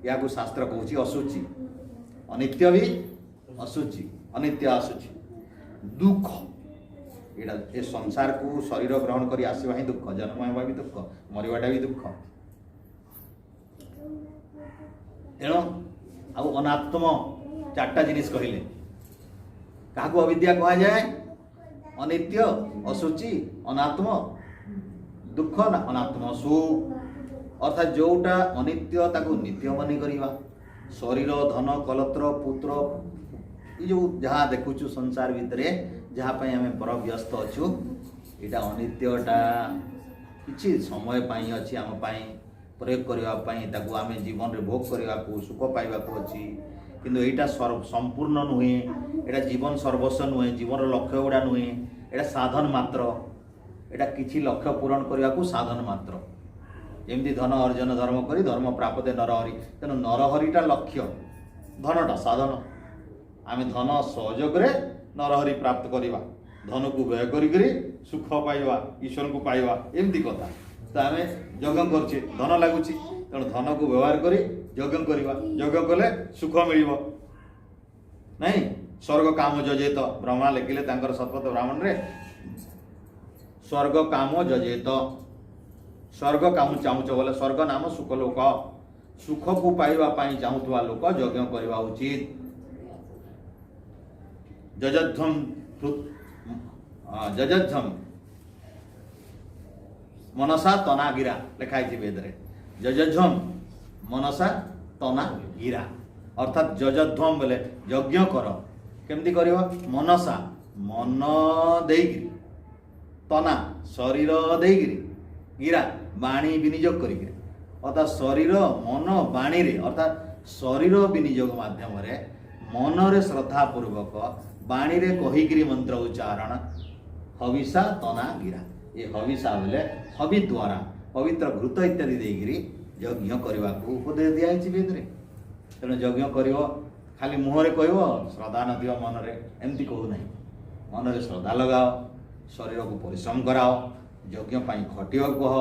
या शास्त्र कहूँ अशुचि अनित्य भी अशुचि अनित्य अशुचि दुख यहाँ ए संसार को शरीर ग्रहण कर आसवा ही दुख जन्म होगा भी दुख मरवाटा भी दुख। तेणु आउ अनात्म 4टा जिनिस कहले क्या अविद्या कह जाए अनित्य अशुचि अनात्म दुख ना अनात्म सुख अर्थात जोटा अनित्य ताकू नित्य मनी करवा शरीर धन कलत्र पुत्र ये जो जहाँ देखुचु संसार भितर जहाँपाई आम पर व्यस्त अच्छु यहाँ अनित्यटा किसी समय पाई अच्छी आम प्रयोग करने आम जीवन में भोग करने को सुख पाइबा अच्छी किंतु यहाँ संपूर्ण नुहे यहाँ जीवन सर्वस्व नुहे जीवन लक्ष्य गुड़ा नुहे यहाँ साधन मात्र यहाँ किसी लक्ष्य पूरण करने को साधन मात्र जमी धन अर्जन धर्म करी धर्म प्राप्त नरहरि तेणु नरहरिटा लक्ष्य धनटा साधन आम धन सहयोग नरहरि प्राप्त करवा धन को व्यय करी सुख पाइबा ईश्वर को पाइबा एमती कथा तो आम यज्ञ करछे धन लगुच तेणु धन को व्यवहार करी यज्ञ करवा यज्ञ कले सुख मिल नहीं स्वर्ग काम जजेत ब्रह्मा लिखिले शतपथ ब्राह्मण रे स्वर्ग काम जजेत स्वर्ग काम चाहूच बोले स्वर्ग नाम सुख लोक सुख को पाइबा पाई चाहूवा लोक यज्ञ करवा उचित। जजध्वम जजध्वम मनसा तना गिरा लिखाई थी वेद रे जजध्वम मनसा तना गिरा अर्थात जजध्वम बोले यज्ञ कर केमती कर मनसा मन देगिरी तना शरीर देगिरी गिरा बाणी विनियोग कर अर्थात शरीर मन बाणी रे अर्थात शरीर विनियोग माध्यम मन रे श्रद्धा पूर्वक बाणी रे कहीकिरी मंत्र उच्चारण हविषा तना गिरा ये हविषा बोले हवि द्वारा पवित्र घृत इत्यादि देकरी यज्ञ करने को उपदेश दिखाई वेद में। तेणु यज्ञ कर खाली मुहरे कह श्रद्धा न दिव मन में एमती कहू ना, मन में श्रद्धा लगाओ, शरीर को परिश्रम कराओ, यज्ञ खटिव कह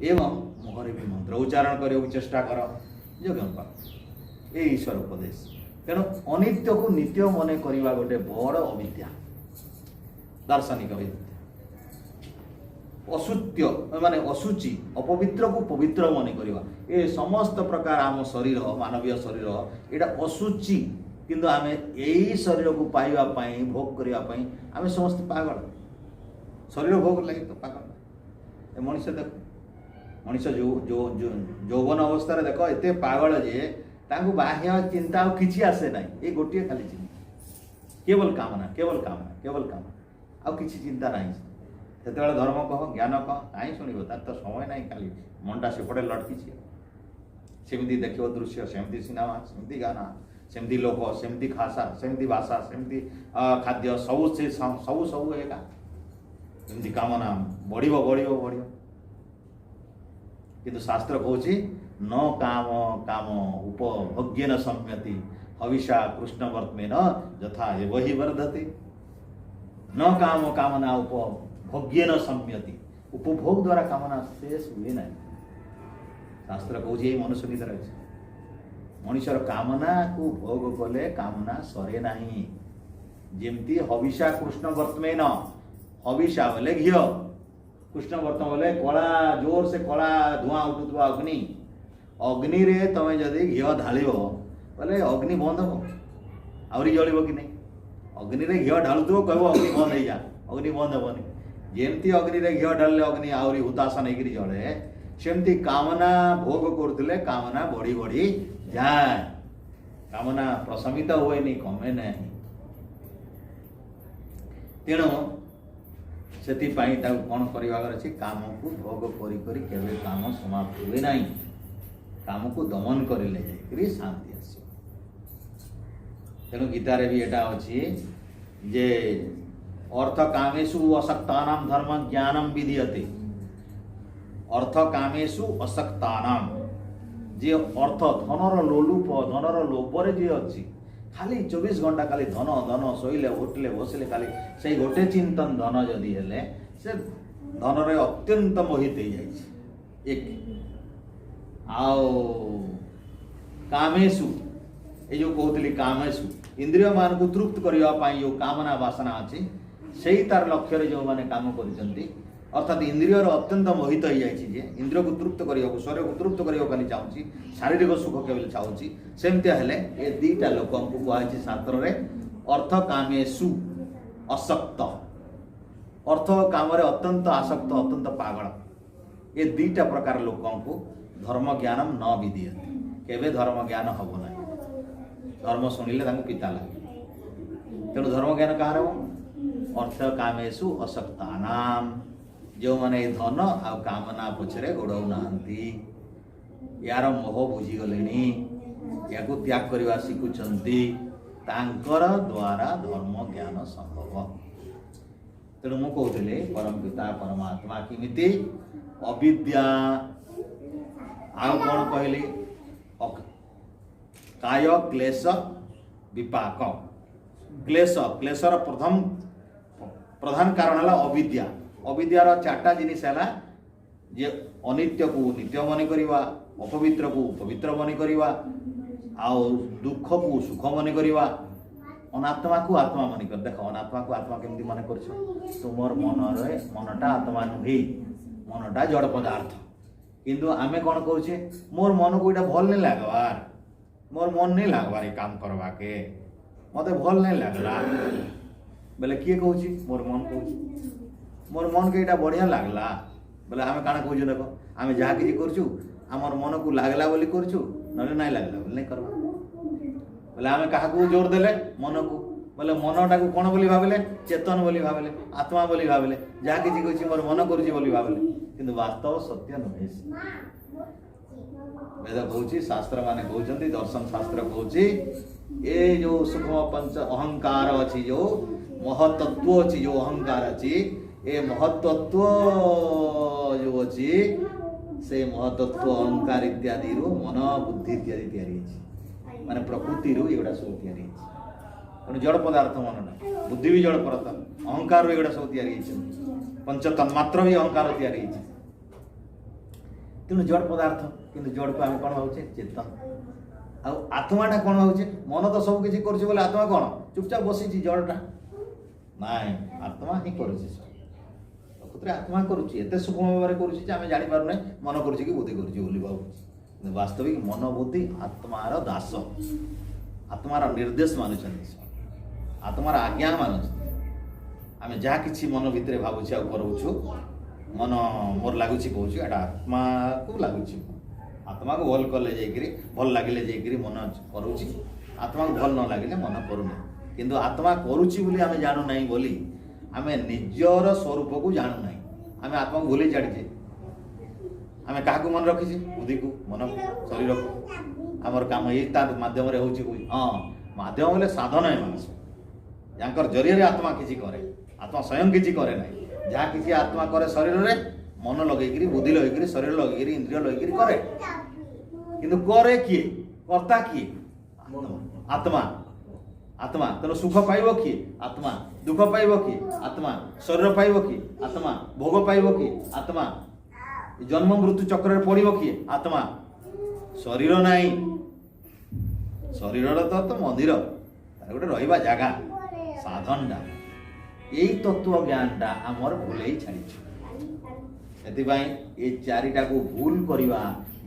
एवं मुहरे भी मंत्र उच्चारण करने को चेष्टा कर, यज्ञ कर, ये ईश्वर उपदेश। तेणु अनित्य को नित्य मन करवा गोटे बड़ अविद्या, दार्शनिक विद्या। अशुद्ध माने अशुचि अपवित्र को पवित्र मन करवा, ये समस्त प्रकार आम शरीर मानवीय शरीर एटा अशुचि, किंतु आमे यही शरीर को पाइबा पई भोग करिया पई आमे समस्त पागल। शरीर भोग लगे तो पागल। ए मनुष्य देख, मनुष्य यौवन अवस्था देख एते पागल जे तांको बाह्य चिंता और किछि आसे नाही, ये गोटिए खाली चिंता, केवल कामना केवल कामना केवल कामना, आ किछि चिंता नाही। सेतेबेले धर्म कह ज्ञान कह कहीं शुणव, तार तो समय ना, खाली मनटा सेपटे लटकी, सेमती देखो दृश्य, सेमती सिनेमा, सेमती गाना, सेमती लोक, सेमती भाषा, सेमती भाषा, सेमती खाद्य, सब से सब सब एका सेमती कामना बढ़ बढ़ बढ़। किंतु शास्त्र कहूँ न काम काम उपभोग्यन सम्यति हविषा कृष्णवर्त्मेन यथा वही वर्धते। न काम कामना उपभोग्यन सम्यति, उपभोग द्वारा कामना शेष हुए ना। शास्त्र कहूँ ये मनुष्य भीतर अच्छे, मनुष्यर कामना को भोग कले कामना सरे नहीं। जेमती हविषा कृष्णवर्त्मेन, हविषा बोले घी, कृष्णवर्त बोले कला, जोर से कला धुआं उठुवा अग्नि, अग्नि रे तमें जदि घी ढाल बोले अग्नि बंद हम आहरी जलिब कि नहीं। अग्नि रे घी ढालुव कह अग्नि बंद हो जा, अग्नि बंद हेनी। जेमती अग्नि रे घी ढाले अग्नि आहरी हुतासन होकर जले, सेमती कामना भोग करते कामना बढ़ी बढ़ी जाए, कामना प्रशमित हुए नहीं, कमे नहीं। तेणु से कौन करवार अच्छे, काम को भोग करी करी केवे काम समाप्त हुए नहीं, काम को दमन करे शांति आस। तेणु गीतार भी एटा अच्छी जे अर्थ कामेषु असक्तानां धर्म ज्ञानम विधीयते। अर्थ कामेषु असक्तानां, जे अर्थ धनर लोलुप धनर लोभरे जे अच्छी, खाली 24 घंटा खाली धन धन शोले उठले बसले खाली से गोटे चिंतन धन जदि हेले से धन रे अत्यंत मोहित हो जाए। एक आओ कामेषु, ये जो कहते कामेषु इंद्रिय मान को तृप्त करने जो कामना वासना अच्छी, से तार लक्ष्य जो मैंने काम कर, अर्थात इंद्रिय अत्यंत मोहित हो जाए, इंद्रिय को तृप्त करने को, शरीर को तृप्त करने खाली चाहूँगी, शारीरिक सुख केवल चाहूँगी, सेमती हेले ये दीटा लोक को कहुई शास्त्र में अर्थ कामेषु असक्त, अर्थ काम अत्यंत आसक्त अत्यंत पागल, ये दीटा प्रकार लोक को धर्म ज्ञानम न विधीयते। केवे धर्म ज्ञान हम ना, धर्म शुणिले पिता लगे। तेणु धर्म ज्ञान कह अर्थ कामेषु असक्तानां, जो मैंने धन आ कामना पछरे गोड़ाऊ ना, यार मोह बुझीगले, या त्याग करने शिखुंट, द्वारा धर्म ज्ञान संभव। तेणु मु कहते परम पिता परमात्मा किमिति अविद्या आउ कौन कहली काय क्लेश विपाक। क्लेश, क्लेशर प्रधान कारण है अविद्या। अविद्यार 4टा जिनिस है जे अनित्य को नित्य मन करवा, अपवित्र को पवित्र मन करवा, आउ दुख को सुख मन करवा, अनात्मा को आत्मा मन कर। देख अनात्मा को आत्मा केमती मन कर, तुमर मन रे मनटा आत्मा नुहे, मनटा जड़ पदार्थ। किंतु आमे कौन कहे मोर मन को इटा भल नहीं लगवार, मोर मन नहीं लगवार ये काम करवा के, मत भल नहीं लगला बोले किए कहूँ मोर मन कहूँ, मोर मन के इटा बढ़िया लगला बोले आम काण कहूँ। देख आम जहाँ कि करमर मन को लगला बोली करूँ, ना नहीं लगला बोले नहीं करवा बोले आम क्या जोर देले मन को, बोले मनटा को कौन बोली भाविले चेतन बोली भाविले, आत्मा बोली भाविले, जहाँ कि कहूँ मोर मन करुँच बोली भाविले, किंतु वास्तव सत्य नुहे। वेद कहूँ, शास्त्र माने कहते, दर्शन शास्त्र कहूँ ये जो सूक्ष्म पंच अहंकार अच्छी, जो महतत्व अच्छी, जो अहंकार अच्छी, ये महतत्व जो अच्छी से महतत्व अहंकार इत्यादि मन बुद्धि इत्यादि तैयारी माने प्रकृति एगुड़ा सब तैयारी तेणु जड़ पदार्थ मन ना बुद्धि भी जड़ पदार्थ अहंकार एगुड़ा सब तैयारी पंच तन्मात्र भी अहंकार तैयारी तेणु जड़ पदार्थ किंतु जड़ को आम कौन भावे चेतन आत्माटा कौन भावे मन तो सब किसी कर आत्मा कौन चुपचाप बसी जड़टा नाई आत्मा ही कर आत्मा करुते सूक्ष्म भाव में करें जापारे मन कर बुद्धि कर वास्तविक मन बुद्धि आत्मार दास आत्मार निर्देश मानुंट आत्मार आज्ञा मानुंट आम जहाँ कि मन भितर भावुँ करूँ मन मोर लगुच कौच आत्मा को लगुच आत्मा को भल कले भल लगे जाकि मन करुँच आत्मा को भल न लगे मन करूना किंतु आत्मा करुँची बोली आम जानू ना बोली आम निजर स्वरूप को जानू ना आम आत्मा को भूली छाड़ीचे आम क्या मन रखीचे बुद्धि को मन शरीर को आमर कम ये मध्यम हाँ मध्यम बोले साधन है मानस या जरिए आत्मा किसी करे आत्मा स्वयं किसी करे ना जहाँ किसी आत्मा करे शरीर में मन लगे बुद्धि लगे शरीर लगे इंद्रिय लगे करे किंतु करे किए कर्ता किए आत्मा आत्मा तेना सुख पाइब किए आत्मा दुख पाइब किए आत्मा शरीर पाइब किए आत्मा भोग पाइब किए आत्मा जन्म मृत्यु चक्र पड़ब किए आत्मा शरीर नाई शरीर तो मंदिर गोटे रहा जगह साधन टा यही तत्व ज्ञानटा आमर भूल छाड़ी से चारिटा को भूल करवा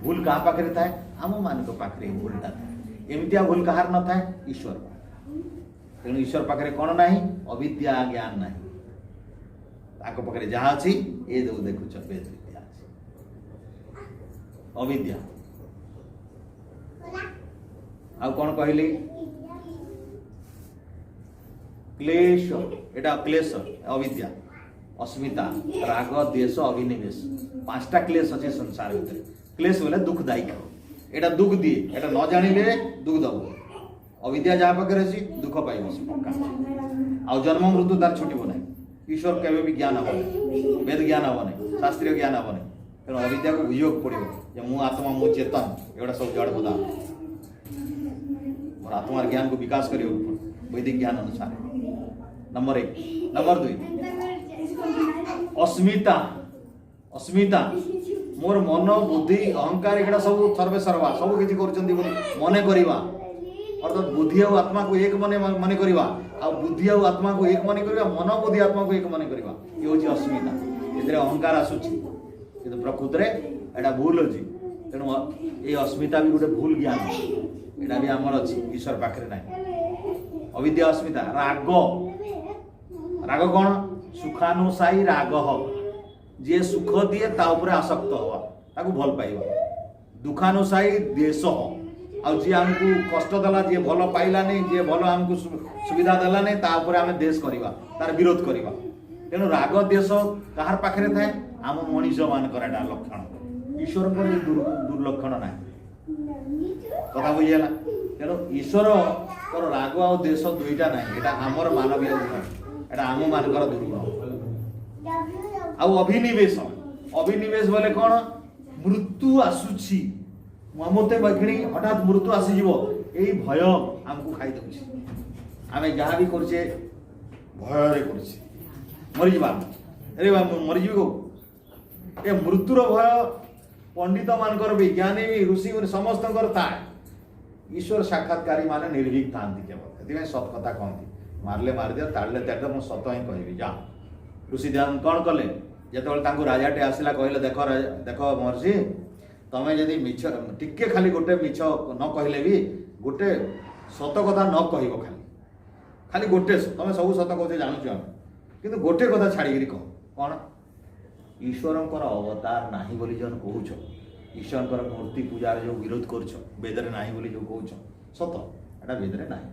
भूल क्या पाखे थाए आम मान पाखे भूलटा थाए एमतिया भूल कहार न थाए ईश्वर तेणु ईश्वर पाखे कौन ना अविद्या ज्ञान ना पाखे जहाँ अच्छी ये देखु वेद विद्या अविद्या आ कौन कहली क्लेश एटा क्लेश अविद्या अस्मिता राग द्वेष अभिनिवेश पांचटा क्लेश अच्छे संसार भीतर क्लेश बोले दुखदायी एटा दुख दिए एटा न जानिले दुख दब अविद्या जहाँ पाखे अच्छी दुख पाइब पक्का आ जन्म मृत्यु तार छुटब ना ईश्वर केवे भी ज्ञान हम वेद ज्ञान हम ना शास्त्रीय ज्ञान हम ना तेणु अविद्या को बुझे पड़ो मु आत्मा मु चेतन एगुड़ा सब जड़ पदार्थ मोर आत्मार ज्ञान को विकास कर वैदिक ज्ञान अनुसार नंबर 1 नंबर 2 अस्मिता अस्मिता मोर मन बुद्धि अहंकार एगुड़ा सब सर्वे सर्वा सब किसी कर मन करवा अर्थात बुद्धि और आत्मा को एक मन मन करवा आ बुद्धि और आत्मा को एक मन करवा मन बुद्धि आत्मा को एक मन करवा ये हूँ अस्मिता ये अहंकार आसूची कि प्रकृत में एटा भूल अच्छी तेणु ये अस्मिता भी गोटे भूल ज्ञान यहाँ भी आमर अच्छी ईश्वर पाखे ना अविद्या अस्मिता राग राग कौन सुखानुसायी राग जी सुख दिए ताऊपर आसक्त हवा ताकू भल पाइबा दुखानुसायी द्वेष आ जी आमको कष्ट देला जी भल पाइलानी जी भल आमको सुविधा देलानी ताऊपर आम देश करवा तार विरोध करवा तेणु राग द्वेष कहार पाखे थाए आम मनीष मानकर लक्षण ईश्वर दुर्लक्षण ना कथा बुझीगला तेणु ईश्वर राग आ देश दुईटा ना यहाँ आमर मानवीय गुण एटा आम मानकर दुर्गुण आउ अभिनिवेश अभिनिवेश बोले कौन मृत्यु आसूची मते बखिणी हठात मृत्यु आसीज यही भय आमको खाई दे आम जहाँ भी करे भय मरीजा अरे मरीजी को ये मृत्युर भय पंडित मानकर विज्ञानी ऋषि समस्त थाए ईश्वर साक्षात्कारी माने निर्भीक था केवल सत कथा कहती मारले मारिदिया ताड़ले ताड़ मुझे सत ही कहि जा ऋषि ध्यान कौन कले जो राजाटे आसला कहले देख देख महर्षि तमें जदि मिछ टिके खाली गोटे मिछ न कहले भी गोटे सत कथा न कह खाली खाली गोटे तुम सब सत कथे जानूच कि गोटे कथा छाड़ी कह कौन ईश्वरंकर अवतार नाही बोली जन कहूछ ईश्वरंकर मूर्ति पूजार जो विरोध कर वेदरे नाही बोली जो कहूछ सत एटा वेदरे नाही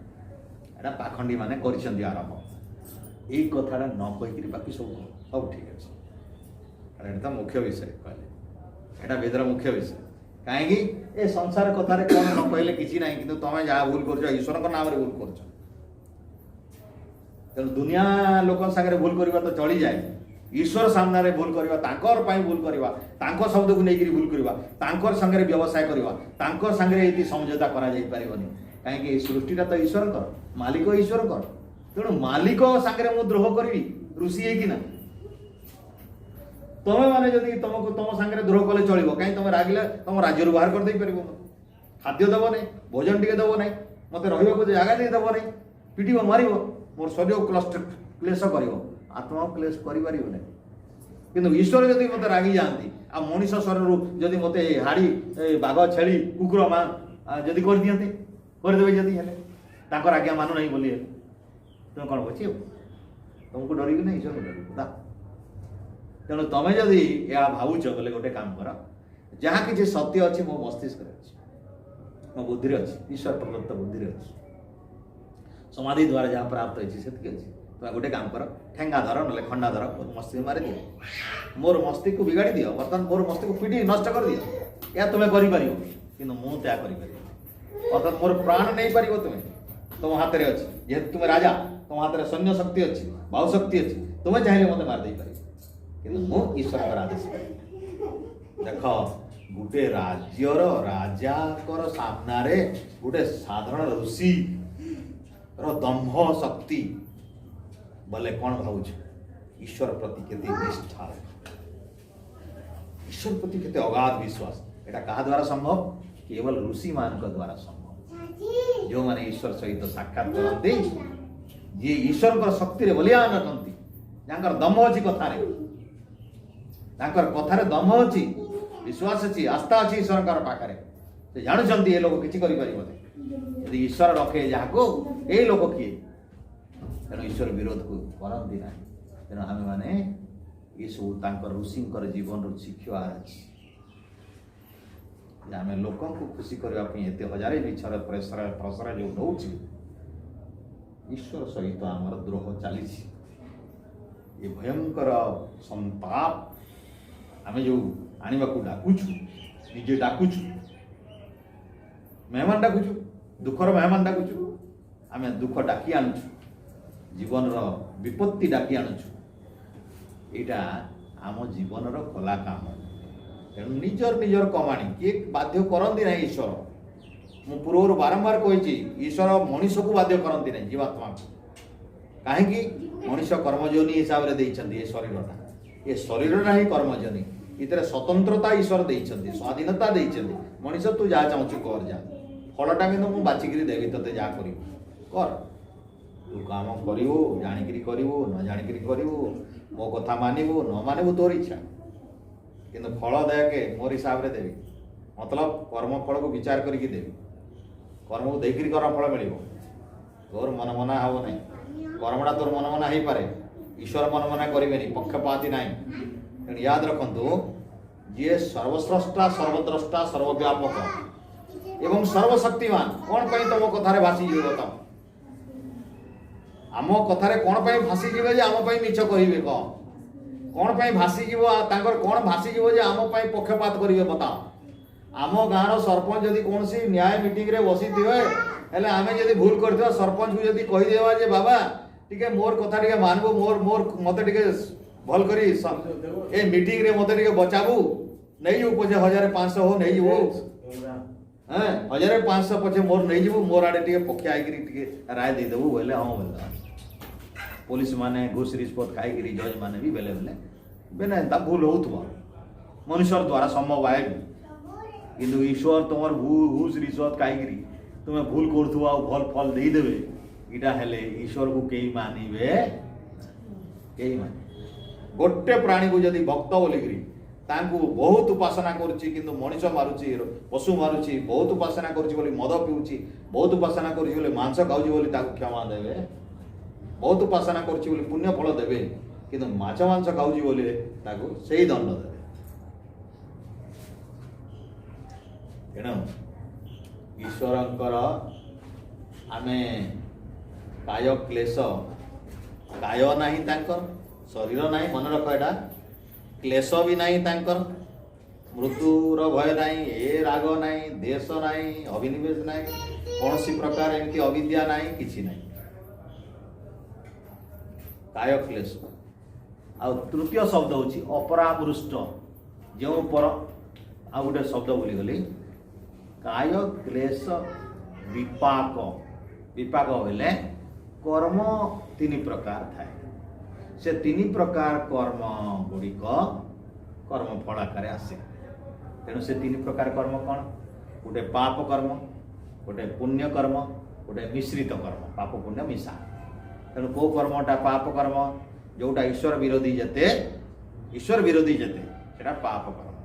एटा पाखंडी माने करिसेंती आरंभ यही कथाटा न कहीकि बाकी सब सब ठीक अच्छे एटा मुख्य विषय कहले एटा वेदर मुख्य विषय कहीं ए संसार कथार कौन न कहले किसी ना कि तुम जहाँ भूल कर ईश्वर नाम भूल कर दुनिया लोक सागर भूल करवा तो चली जाए ईश्वर सामने भूल करवा तांकर पाई भूल करवा तांकर शब्द को लेकर भूल करवा तांकर संगे व्यवसाय करवा तांकर संगे ये समझौता करा जाई परिबनी कहीं सृष्टिटा तो ईश्वर कर मालिक ईश्वर कर तेणु मालिक सागरे मु द्रोह करी ऋषि है कि ना तुम्हें माने जदि तुमको तुम सागरे द्रोह कले चलो कहीं तुम रागिले तुम राज्य बाहर कर दे पार खाद्य दब ना भोजन टे दब ना मत रहा जगह दे दब ना पिट मार मोर शरीर क्लेश कर आत्मा क्लेश कर किंतु ईश्वर जदि मत रागी जाती आ मनीष शरीर जदि मत हाड़ी बाघ छेली कुकुर माँ जदि कर दियंते करदेवे जदि हेले आज्ञा मानु नहीं बोली तुम कौन बचे तुमको डर ना ईश्वर को डर तेणु तुम जदि यह भावुच बोले गोटे काम कर जहाँ कि सत्य अच्छी मो मस्तिष्क मो बुद्धि अच्छी ईश्वर प्रदत्त बुद्धि अच्छी समाधि द्वारा जहाँ प्राप्त होती अच्छी तुम गोटे काम कर ठेंगा धर ना खंडा धर मोर मस्तिष्क मारी दियो मोर मस्तिष्क को बिगाड़ी दियो बर्तमान मोर मस्तिष्क को पिटी नष्ट कर दियो या तुम्हें करें कि मुझे अर्थात मोर प्राण नहीं पार तुम्हें तुम हाथ में अच्छी जेहेतु तुम्हें राजा तुम हाथ में सैन्य शक्ति अच्छी भाव शक्ति अच्छी तुम्हें चाहिए मत मारदे पार कि ईश्वर आदेश देख गोटे राज्यर राजा सामने गोटे साधारण ऋषि दंभ शक्ति बोले कौन भावुच ईश्वर प्रति केते निष्ठा ईश्वर प्रति केते अगाध विश्वास एटा कहा द्वारा संभव केवल ऋषि मान द्वारा संभव जो माने ईश्वर सहित साक्षात करते जी ईश्वर को शक्ति रे बलियान करती जाकर दम अछि कथारे जाकर कथारे दम अछि विश्वास अछि आस्था अछि ईश्वर कर पाखरे से जानुचंती ए लोक किछि करि परिबो यदि ईश्वर रखे जाको ए लोक किए तेणु ईश्वर विरोध को करती ना तेणु आम मैंने ये सब ऋषि जीवन शिखवार अच्छी आम लोक खुशी करने एत हजार मिछर प्रसर जो नौची ईश्वर सहित आमर द्रोह चली ये भयंकर संताप आम जो आने को डाकुचु निजे डाकुचु मेहमान डाकुचु दुखर मेहमान डाकुचु आम दुख डाकी आणुचु जीवन विपत्ति डाकी आणुचु यहाँ आम जीवन कला काम तेणु निजर निजर कमाणी किए बाध्य करती ना ईश्वर मु पूर्व बारंबार कही ईश्वर मनीष को बाध्य करती ना जीवात्मा को कहीं मनीष कर्मजोनी हिसाब से ये शरीरटा ये शरीरटा ही कर्मजोनी इतने स्वतंत्रता ईश्वर देइछन्ति स्वाधीनता देइछन्ति मनीष तू जहाँ चाहूँ कर जा फलटा कि मुझे बाचिकी देवी ते जहाँ कर तू काम करू जाणिकी करू न जाणिकी करू मो कथा मानबू न मानबू तोर इच्छा किंतु फल देके मोर हिसाब से देवी मतलब कर्म फल को विचार करके देवी कर्म को देखिक कर्म फल मिल तोर मन मना हम ना कर्मटा तोर मन मना हो पारे ईश्वर मन मना करेंगे पक्षपाती ना तेणु याद रखु जी सर्वस्रष्टा सर्वद्रष्टा सर्वव्यापक एवं सर्वशक्तिमान कौन पर तुम कथार भाषी जीव बताओ आम कथार कौन पर भाषी जीव जे आम मिछ कहे कौन पर भाषी जीव कौन भाषी जीव जे आम पक्षपात करेंगे बताओ आम गाँव सरपंच जदि कौन सी न्याय मीटिंग रे बसी थे हेले आम जदि भूल कर सरपंच को जदि कहीदेवा जे बाबा टिके मोर कथा टिके मानबो मोर मोर मते टिके भल करी ए मीटिंग रे मते टिके बचाबू नहीं जो पछे 1500 हो नहीं जो हैं 1500 पछे मोर नहीं जीवो मोर आडे टिके पक्ष आइकरी टिके राय दे देबू बोले हां बोलदा पुलिस माने घुस रिश्वत खाइकरी जज माने भी बेले बेले बेना ता भूल होतबो मनुष्य द्वारा संभव आए किंतु ईश्वर तुम घुस रिश्वत खाइकरी तुम्हें भूल करथुआ भल फल दे देबे इटा हेले ईश्वर को कई मानिबे कई माने गोटे प्राणी को जदि भक्त बोलिकी तांकु बहुत उपासना करुच्ची किंतु मनीष मारुची पशु मारुची बहुत उपासना करुच्ची बोली मद पिउची बहुत उपासना करुच्ची बोली मांस खाऊची बोली ताकु क्षमा देवे बहुत उपासना करुच्ची बोली पुण्य फल देवे किंतु माछ मांस खाऊची बोली ताकु सेही दंड देवे तेणु ईश्वरंकर आमे काय क्लेश काय नाही तांकर शरीर नाही मन रख एटा क्लेश भी नहीं तांकर मृत्युर भय नहीं ए राग नहीं देश नहीं अभिनिवेश नहीं कौन सी प्रकार एमती अविद्या नहीं किसी नहीं काय क्लेश आ तृतीय शब्द होची अपरामृष्ट जो पर आ गोटे शब्द बोली गली काय क्लेश विपाक विपाक बोले कर्म तीन प्रकार थाए से तीन प्रकार कर्म गुड़िक कर्म फल आकार आसे तेणु से तीन प्रकार कर्म कौन गोटे पाप कर्म गोटे पुण्य कर्म गोटे मिश्रित कर्म पाप पुण्य मिशा तेणु कौ कर्मटा पाप कर्म जोटा ईश्वर विरोधी जेते सेटा पाप कर्म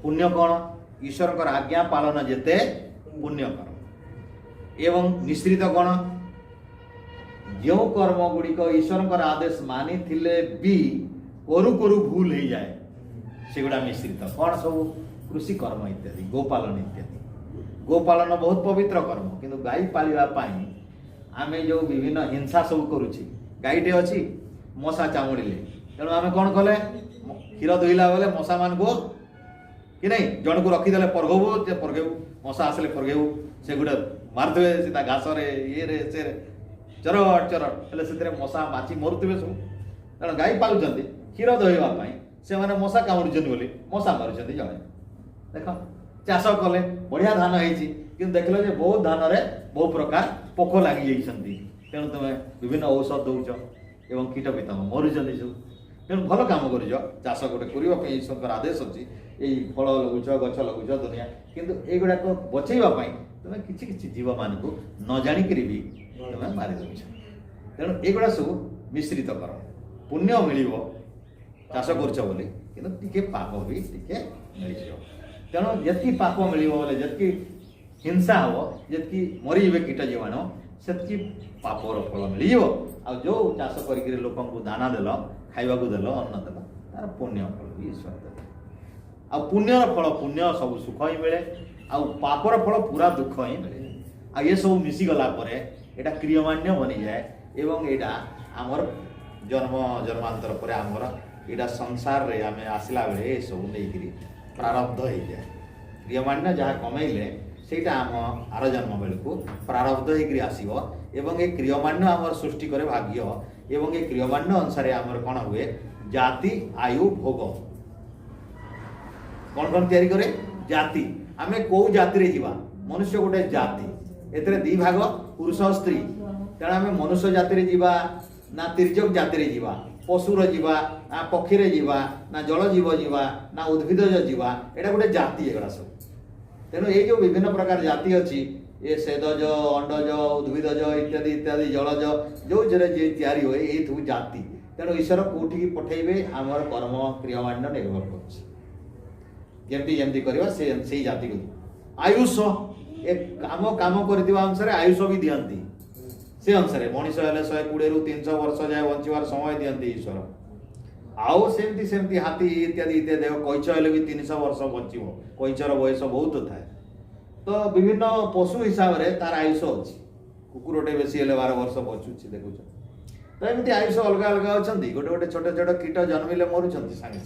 पुण्य कौन ईश्वर आज्ञा पालन जेते पुण्य कर्म एवं मिश्रित कौन जो कर्म गुड़िक ईश्वर आदेश मानी थिले भी करू करू भूल हो जाए सेगुड़ा मिश्रित कौन सब कृषि कर्म इत्यादि गोपालन इत्यादि गोपालन बहुत पवित्र कर्म किंतु गाई पालिबा पाई आमे जो विभिन्न हिंसा सब करुछि गाईटे अच्छी मशा चामुड़िले तेणु आमे कौन कले क्षीर दुईला बेले मशा मान को कि नहीं जन को रखीदे परघेबू मशा आसले परघेबू से गोटे मारदे सीधा घास ये से चरट चरट हेल्ले से मशा माछी मरुवे सब तेणु गाई पालुंट क्षीर दुईवाई से मैंने मशा कामुड़ी बोली मशा मारुंट जड़े देख चाष कले बढ़िया धान होती कि देख लो बहुत धान में बहु प्रकार पोक लगी जाती तेणु तुम विभिन्न औषध दौच एवं कीट पतंग मरुंट सब तेणु भल कम कर चाष गोटे करने ईश्वर आदेश अच्छी यही फल लगुच गछ लगुच दुनिया किंतु युवाक बचेवाई तुम्हें किसी किसी जीव मान को न जाणिक भी तुम्हें मारी दौच तेणु युवा सब मिश्रित कर पुण्य मिल चाष कर कि पाप भी टे मिल तेणु जी पाप मिले जी हिंसा हम जी मरीजे कीट जीवाणु से पापर फल मिल आ जो चाष कर लोक दाना देल खावा देल अन्न देल तार पुण्य फल भी ईश्वर देते आ पुण्यर फल पुण्य सब सुख ही मिले आ पापर फल पूरा दुख ही मिले आ ये सब मिसीगला यहाँ क्रियमान्य बनी जाए एवं यहाँ आमर जन्म जन्मांतर पर आमर यहाँ संसार रे आमे आसला बेले ये सब नहीं प्रारब्ध हो जाए क्रियमान्य जहाँ कमेले सेटा आम आर जन्म बेलू प्रारब्ध हो आसो एवं ये क्रियमान्य आमर सृष्टि करे भाग्य एवं ये क्रियमान्य अनुसार आमर कौन हुए जाति आयु भोग कौन कौन तैयारी करे जाति आमे कौ जाति रे जीवा मनुष्य गोटे जाति एतरे दी भाग पुरुष स्त्री तेणु आमे मनुष्य जाति रे जीवा ना तिर्यक जाति रे जीवा पशुर जीवा ना पक्षी रे जीवा ना जल जीव जीवा ना उद्भिदज जीवा एटा गोटे जाति एगुड़ा सब तेणु ये जो विभिन्न प्रकार जाति अच्छी ये सेदज अंडज उद्भिदज इत्यादि इत्यादि जलज जो जे तैयारी हुए ये सब जाति तेणु ईश्वर कौटी पठेबे आमर कर्म क्रियमान्य निर्भर करमती जमती करवा से जाति को आयुष ए काम काम अनुसार आयुष भी दियंती से अनुसार मनीष हेल्ले 120 ରୁ 300 वर्ष जाए बंचार समय दियंती ईश्वर आउ सेमती सेमती हाथी इत्यादि इत्यादि कैच हेल्ले भी 300 वर्ष बंचो कैचर बयस बहुत थाए तो विभिन्न पशु हिसाब से तार आयुष अच्छी कुकुरटे बेसी हेल्ले 12 वर्ष बचुची देखुच तो एमती आयुष अलग अलग अच्छा गोटे गोटे छोट छोट कीट जन्मिले मरुंच सागे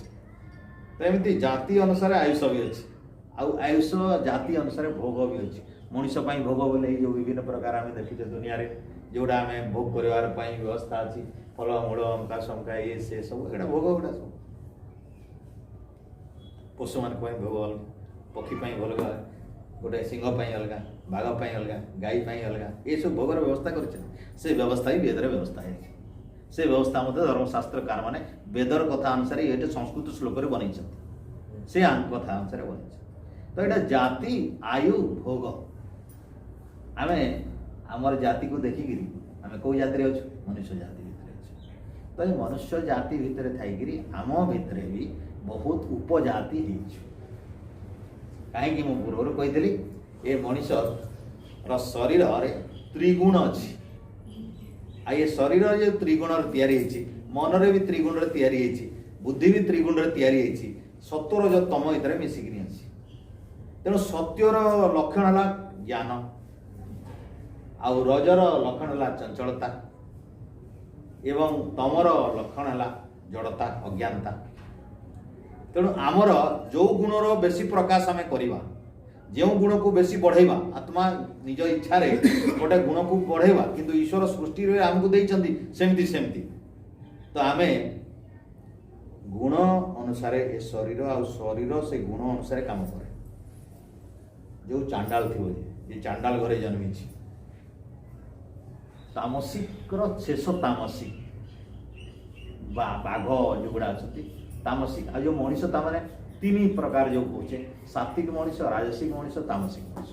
तो एमती जाति अनुसार आयुष भी अच्छी आयुष जाति अनुसार भोग भी अच्छी मनीष भोग बोले जो विभिन्न प्रकार आम देखीचे दुनिया रे जोड़ा आम भोग करार व्यवस्था अच्छी फल मूल अंका शंका ये से सब ये भोग गुड़ा सब पशु मान भोग अलग पक्षी अलग गोटे सिंह अलग बाघ अलग गाई अलग ये सब भोगर व्यवस्था कर व्यवस्था ही वेदर व्यवस्था है से व्यवस्था मत धर्मशास्त्रकार मैंने वेदर कथा अनुसार ये संस्कृत श्लोक बन से कथा अनुसार बन तो यहाँ जाति आयु भोग आम आमर जाति को देखिकी आम कौ जाति अच्छु मनुष्य जाति भितर अच्छु तो ये मनुष्य जाति भितर थी आम भितर भी बहुत उपजाति कहीं पूर्व कही ये मनीष शरीर त्रिगुण अच्छी आ ये शरीर जो त्रिगुण या मन भी त्रिगुण या बुद्धि भी त्रिगुण या सत्वर जो तम भितर मिसिकी अच्छी तेणु सत्यर लक्षण है ज्ञान आउ रजर लक्षण है चंचलता एवं तमर लक्षण है जड़ता अज्ञानता तेणु आमर जो गुणर बेसी प्रकाश आम करवा जो गुण को बेसी बढ़ेवा आत्मा निज इच्छा रे गोटे गुण को बढ़ेवा किंतु ईश्वर सृष्टि आमको देइचंदी सेमती सेमती तो आमे गुण अनुसार ए शरीर आ शरीर से गुण अनुसार काम करे। जो चांडाल थी ये चांडाल घरे जन्मी तामसिक शेष तामसिक बाघ जो गुड़ा अच्छा तामसिक आ जो मनीष ताने तीन प्रकार जो कहे सात्विक मनीष राजसिक मनीष तामसिक मनीष।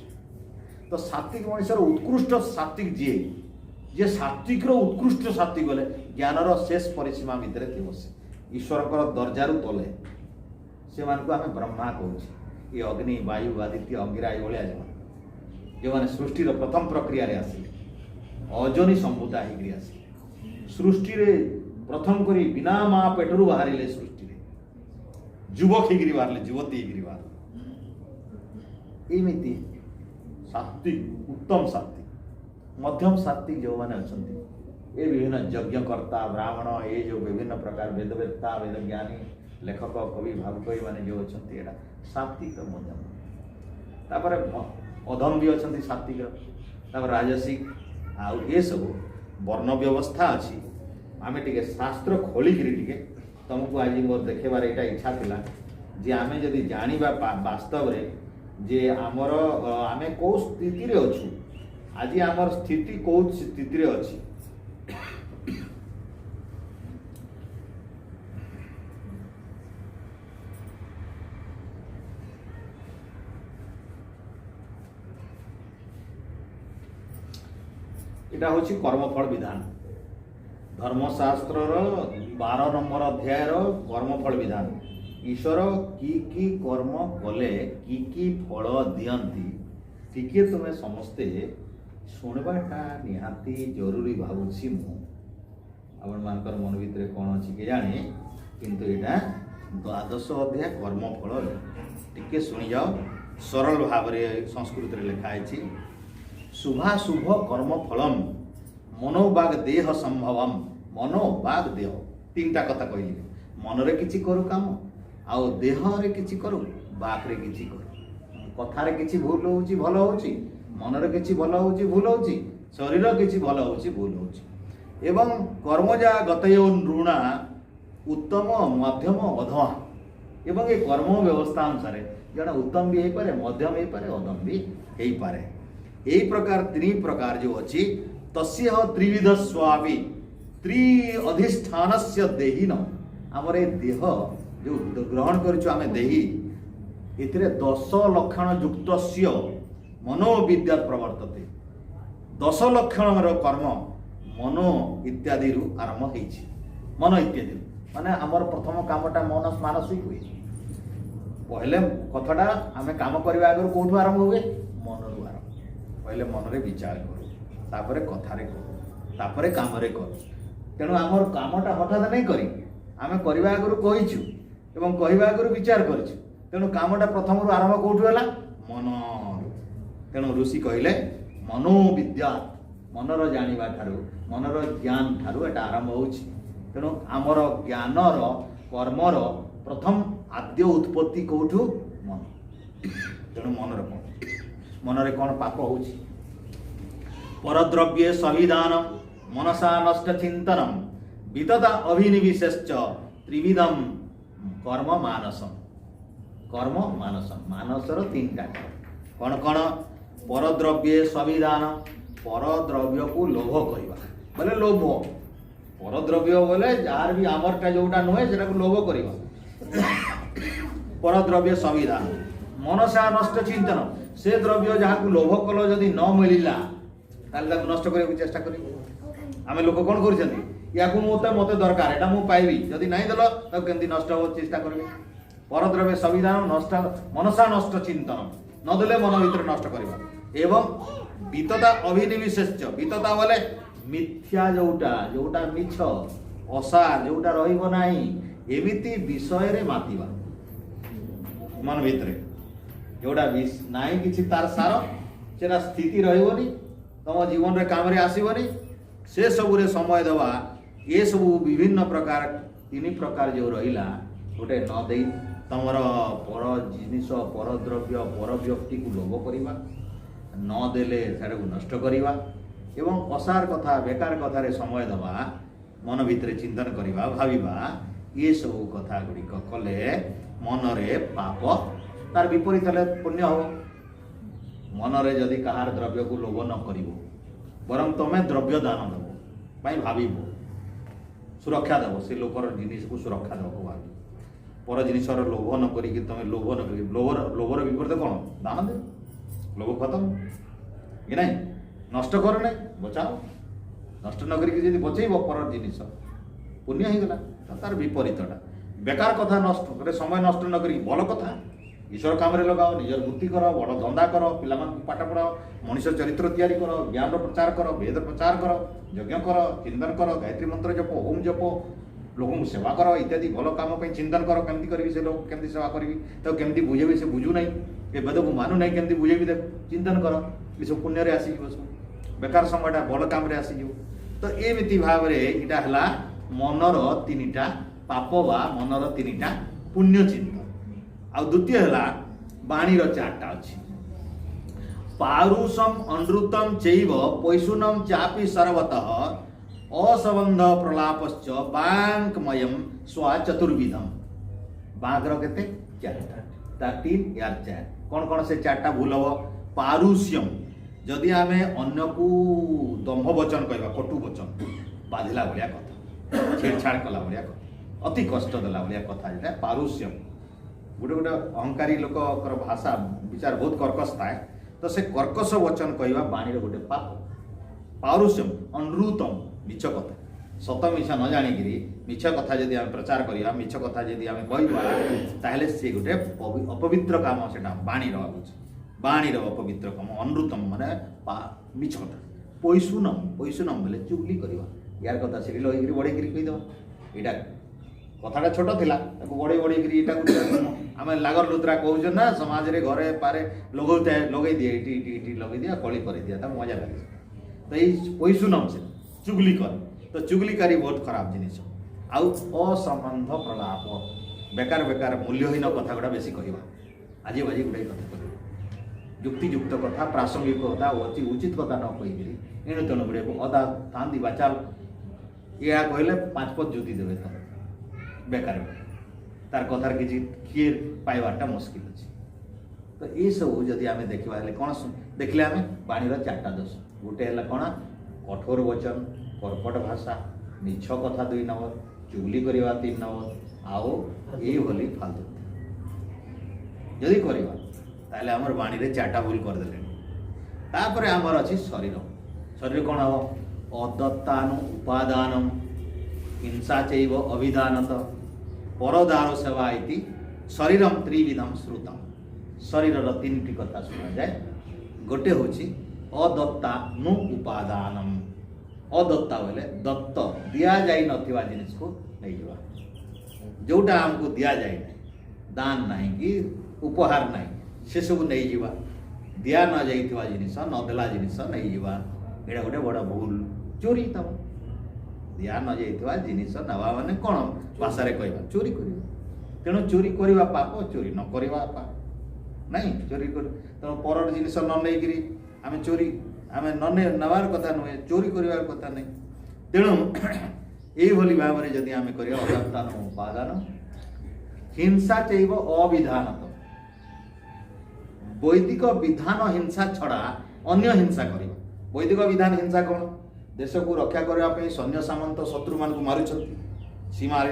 तो सात्विक मनीष उत्कृष्ट सात्विक जी जे सात्विक उत्कृष्ट सात्विक बोले ज्ञानर शेष परिसीमा भितर थी से ईश्वर दर्जारू तले से आम ब्रह्मा कहूँ ये अग्नि वायु आदित्य अंगिरा ये जो मैंने सृष्टिर प्रथम प्रक्रिया आसिले अजनी संभूता होकर आसिले सृष्टि प्रथम करी बिना माँ पेटरू बाहर सृष्टि युवक होकर बाहर युवती होकर बाहर एमती सात्विक उत्तम सात्विक मध्यम सात्विक जो मैंने अच्छा ये विभिन्न यज्ञकर्ता ब्राह्मण ये जो विभिन्न प्रकार वेदवेत्ता वेद ज्ञानी लेखक कवि भावकवी मैंने जो अच्छा सात्विक मध्यम तापर अधम भी अच्छा सात्विक राजसिक आउ ये सब वर्ण व्यवस्था अच्छी आम टे शास्त्र खोलिकी तुमको आज मोर देखेबार यहाँ इच्छा थिला जे आमे जदि जानिबा वास्तव रे जे आमर आमे को स्थिति रे अछु आज आमर स्थिति को स्थिति रे अछि इटा होछि कर्मफल विधान धर्मशास्त्र 12 नंबर अध्याय कर्मफल विधान ईश्वर की कर्म कले की फल दियंती टिके तुम्हें समस्ते शुणवाटा निहाती जरूरी भावुछि मु आपण मानकर मन भितर कौन अच्छी के जाने किंतु यहाँ 12 अध्याय कर्मफल टिके शुणी जाओ सरल भाव संस्कृत लिखाई शुभाशुभ कर्मफलम मनोबाग देह संभवम मनोबाग देह तीन टा कथा कहली मनरे किछि करू काम आउ देह रे किछि करू बाक रे किछि करू कथा रे किछि भूल होउची भल होउची मनरे किछि भल होउची भूल होउची शरीर किछि भल होउची भूल होउची एवं कर्मजा गतयो नृणा उत्तम मध्यम अधम एवं ये कर्म व्यवस्था अनुसार जड़ा उत्तम भी हो पारे मध्यम हो पारे अधम भी हो पारे यही प्रकार तीन प्रकार जो अच्छी तस्य त्रिविध स्वामी त्रि अधिष्ठानस्य देहिन आमर ए देह जो ग्रहण करें देही इतरे 10 लक्षण युक्त मनोविद्या प्रवर्तते 10 लक्षण कर्म मनो इत्यादि आरंभ होती मन इत्यादि माने आमर प्रथम कामटा मन मानसिक हुए पहले कथाटा आम कम करने आगे कौटू आरंभ हुए मन रू आरंभ पहले मन रे विचार करूँ तापरे कथारे करूँ तापरे कामरे करूँ तेणु आमर कामटा हठात नहीं करी आम करने आगु कहीचु एवं कहवा आगु विचार करूँ तेणु कामटा प्रथम आरंभ कौटू है मन तेणु ऋषि कहले मनोविद्या मनर जानिबा ठारू मनर ज्ञान ठारू एटा आरंभ होछि तेणु आमर ज्ञानर कर्मर प्रथम आद्य उत्पत्ति कौठू मन तेणु मनर कौन मनरे कौन पाप होछि परद्रव्ये संविधान मनसा नष्ट चिंतनम वितता अभिनिविशेष त्रिविधम कर्म मानसम मानसर तीनटा कौन कौन परद्रव्ये संविधान परद्रव्य को लोभ करवा बोले लोभ परद्रव्य बोले जार भी आमरटा जोटा नुहे से लोभ करवा परद्रव्य संविधान मनसा नष्ट चिंतन से द्रव्य जहाँ को लोभ कल जदि न मिलला नष्ट करने चेष्टा कर आम लोक कौन कर मत दरकार एटा मुझे पाइबी जदि नहीं देल केमती नष्ट हो चेष्टा करेंगे परद्रव्य संविधान नष्ट मनसा नष्ट चिंतन नदेले मन भर नष्ट कर एवं वितता अभिनिविशेष वितता बोले मिथ्या जोटा जोटा मिछ असार जोटा रहिबो नाही एमिति विषय रे मातिबा मन भितरे जोटा नाई किछि तार सार सेटा स्थिति रहिबोनी तम जीवन रे काम रे आसीबोनी से सब रे समय दवा ये सब विभिन्न प्रकार तीन प्रकार जो रहिला गोटे न देई तमर पर जिनिस पर द्रव्य पर व्यक्ति को लोभ करवा न देले सेटा को नष्ट करवा एवं असार कथा बेकार कथार समय दवा मन भितर चिंतन करवा भाविबा ये सब कथा गुड़िक कले मनरे पाप तार विपरीत हेले पुण्य हो। मनरे जदि कहार द्रव्य को लोभ न करिवो बरं तुम द्रव्य दान देव भाव सुरक्षा देव से लोकर जिनिस को सुरक्षा देव को भाव पर जिनसर लोभ न करी तुम लोभ न करी लोभर विपरीत कौन दान दे लोभ खत्म ये ना नष्ट कर ना बचाओ नष्ट न करी बचेब पर जिनिस पुण्य हो गला तार विपरीतटा बेकार कथा नष्ट करे समय नष्ट न करी भल कथा ईश्वर काम लगाओ निजर बुद्धि कर बड़ धंदा कर पिला पाठ पढ़ाओ मनीष चरित्र तैयारी कर ज्ञान प्रचार कर वेद प्रचार कर यज्ञ कर चिंतन कर गायत्री मंत्र जप ओम जप लोक सेवा कर इत्यादि भल काम चिंतन कर केमती करी से लोग केमती सेवा करी तो केमती बुझेबी से बुझू ना वेद को मानु ना केमती बुझेबी देख चिंतन कर ये सब पुण्य आसी सब बेकार समयटा भल काम आसीज तो एमती भाव यहाँ मनर तीनटा पाप बा मनर तीनटा पुण्य चिंतन आ द्वितीय है बाणीर चारटा अच्छी पारुषम अनृतम चैव पैशुनम चापी सर्वतः असंबंध प्रलापश्च बांकमयम स्वा चतुर्विधम बाघर केते चारटा तार तीन यार चार कौन कौन से चारटा भूल हम पारुष्यम जदि आम अन्न को दंभ वचन कहवा कटु वचन बाधिला भाया कथा छेड़छाड़ कला भाया कथा अति कष्ट देला भाया कथा जेटा पारुष्यम गोटे गोटे अहंकारी लोक भाषा विचार बहुत कर्कश थाए तो से कर्कश वचन कहवा बाणी गोटे पाप पारुष्यम अनृतम मिछ कथा सत मिछा न जाणिकी मिछ कथा जदि आम प्रचार करवा मिछ कथा जदि आम कहवा से गोटे अपवित्र काम से बाणीर बाणीर अपवित्र काम अनृतम माने मिछ कथा पैशुनम पैशुनम बोले चुगली करवा यार कथा से लगे बढ़े कहीदेव यहाँ कथाटा छोट थिला बढ़े बढ़े आम लागर लुद्रा कहूँ ना समाज रे घरे पारे लगे दिए इटी लगे दिया कली कर दिया मजा लगे तो ये पैशुनम से चुगली कर तो चुगलीकारी बहुत खराब जिनिस आउ असंबंध प्रलाप बेकार बेकार मूल्यहीन कथा गुड़ा बेसी कहवा आज बाजी गुड़ाई कथा कह युक्तियुक्त कथा प्रासंगिक कथा अति उचित कथा न कहीकि एणु तेणु गुड़े अदा था बाचाल या कहले 5 पद जुति देवे तो बेकार तार कथार किसी किए पाइबाटा मुस्किल अच्छे तो ये सब जदि आम देखा कौन देखले आम बाणीर चारटा दोष गोटे है कौन कठोर वचन कर्पट भाषा मिछ कथा 2 नंबर चुगली करवा 3 नंबर आओ ये भली फालतू जदि करवा ताले आमर बाणी चारटा भूल करदे तापर आमर अच्छी शरीर शरीर कौन हम अदत्तानु उपादानम हिंसा चैव अभिधानत परदार सेवा इति शरीरम त्रिविधम श्रुतम शरीर 3टी कथा शुणा जाए गोटे हूँ अदत्तानु उपादानम अदत्ता बोले दत्त दिया जाई नथिबा जिनिस को नहीं जावा जोटा हमको दिया जाए नहीं दान नहीं कि उपहार नहीं से सब नहीं जावा दिया न जाइथिबा जिनिस न देला जिनिस नहीं जावा एटा गोटे बड़ भूल चोरी तब दिया न जाइथिबा जिनिस नवा माने कोन भाषा रे कहबा चोरी करबा तेणु चोरी करबा पाप चोरी न करबा पाप नहीं चोरी कर तेणु पर जिनिस न नहीं आम चोरी आम नवार कथा नुहे चोरी करवार कथा नहीं तेणु यही भाव में जदि आम कर उपादान हिंसा चैव अविधानत वैदिक विधान हिंसा छड़ा अन्य हिंसा कर वैदिक विधान हिंसा कौन देश को रक्षा करने सैन्य सामंत शत्रु मान मारुंट सीमार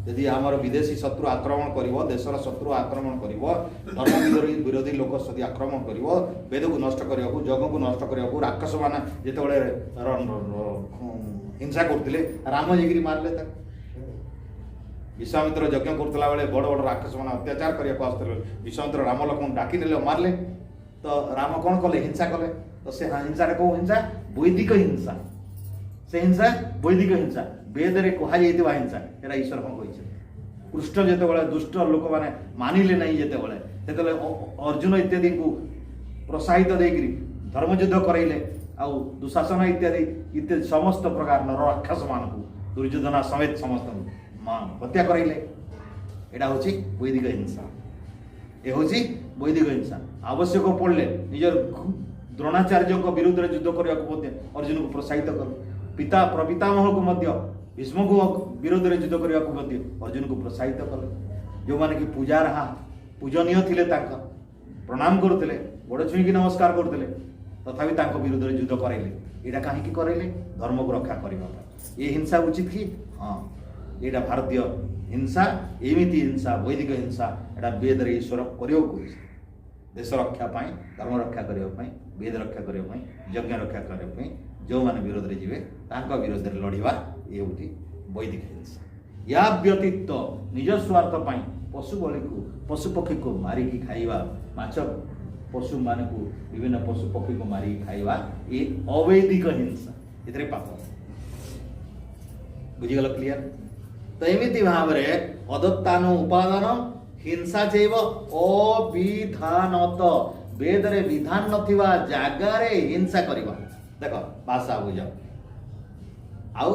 यदि आमर विदेशी शत्रु आक्रमण कर देशर शत्रु आक्रमण कर धर्म विरोधी लोक यदि आक्रमण कर वेद को नष्ट करने को जग को नष्ट करने को राक्षस मान जिते हिंसा करते राम जाकि मारे विश्वामित्र यज्ञ करुला बेले बड़ बड़ राक्षस मान अत्याचार करने को आसते विश्वामित्र राम लक्ष्मण डाकी ने मारे तो राम कौन कले हिंसा कले तो से हिंसा कौ हिंसा वैदिक हिंसा से हिंसा वैदिक हिंसा वेद रे कहुई हिंसा एटा ईश्वर कौन कही कृष्ण जिते दुष्ट लोक मैंने मानिले नहीं जिते अर्जुन इत्यादि को प्रोत्साहित देकर धर्मयुद्ध करइले आउ दुशासन इत्यादि इत्यादि समस्त प्रकार नर राक्षस मान को दुर्योधना समेत समस्त हत्या करइले एटा हूँ वैदिक हिंसा ये हूँ वैदिक हिंसा आवश्यक पड़े निजर द्रोणाचार्य विरुद्ध युद्ध करने को अर्जुन को प्रोत्साहित कर पिता प्रपितामह को भीष्म को विरोध में युद्ध करने को अर्जुन को प्रोत्साहित कले। जो माने कि पूजार पूजनीय थिले तांका प्रणाम करते गोड़ छुईकी नमस्कार करते तथापि तांको विरोध में युद्ध कराइले। यहाँ कहीं कराइले धर्म को रक्षा करने। ये हिंसा उचित कि हाँ यहाँ भारतीय हिंसा एमती हिंसा वैदिक हिंसा यहाँ वेद ईश्वर कर देश रक्षा धर्म रक्षा करने वेद रक्षा करने यज्ञ रक्षा करने जो माने विरोध में जीवे तांका विरोध में लड़वा ये होती वैदिक हिंसा। या व्यतीत निज स्वार्थ पशु बलि को पशु पक्षी को मारिकी खाइबा माछ पशु मान को विभिन्न पशु पक्षी को मारिकी खाइबा ये अवैदिक हिंसा ये पाप बुझीगल क्लियर। तो एमती भाव में अदत्तान उपादान हिंसा चैव अविधानत वेद रे विधान नथिबा जागारे हिंसा करिबा। देख भाषा बुझ आउ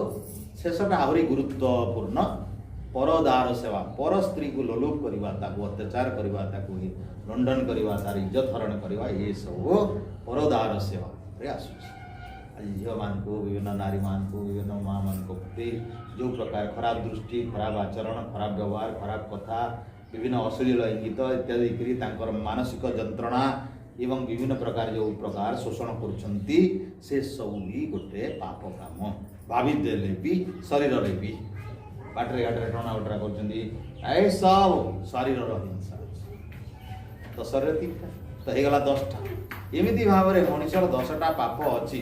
शेषटा आहरी गुरुत्वपूर्ण परदार सेवा पर स्त्री को लोलुप करवा ताकू अत्याचार करवा ताकू लंडन करवा तार इज्जत हरण करवा ये सब परदार सेवा रे आसुଛି। आज झील मान को विभिन्न नारी मान को विभिन्न माँ मान को प्रति जो प्रकार खराब दृष्टि खराब आचरण खराब व्यवहार खराब कथा विभिन्न अश्लील इंगित इत्यादि करी तांकर मानसिक जंत्रणा एवं विभिन्न प्रकार जो प्रकार शोषण करुछंती से सब भी गोटे पाप काम भावी देले भी शरीर रे भी बाटरे घाटरे टना उटरा करछंती ए सब शरीर रो हिंसा। तो शरीर तीनटा तो हे गला 10टा एमिति भाव रे मनुष्यर 10टा पाप अछि।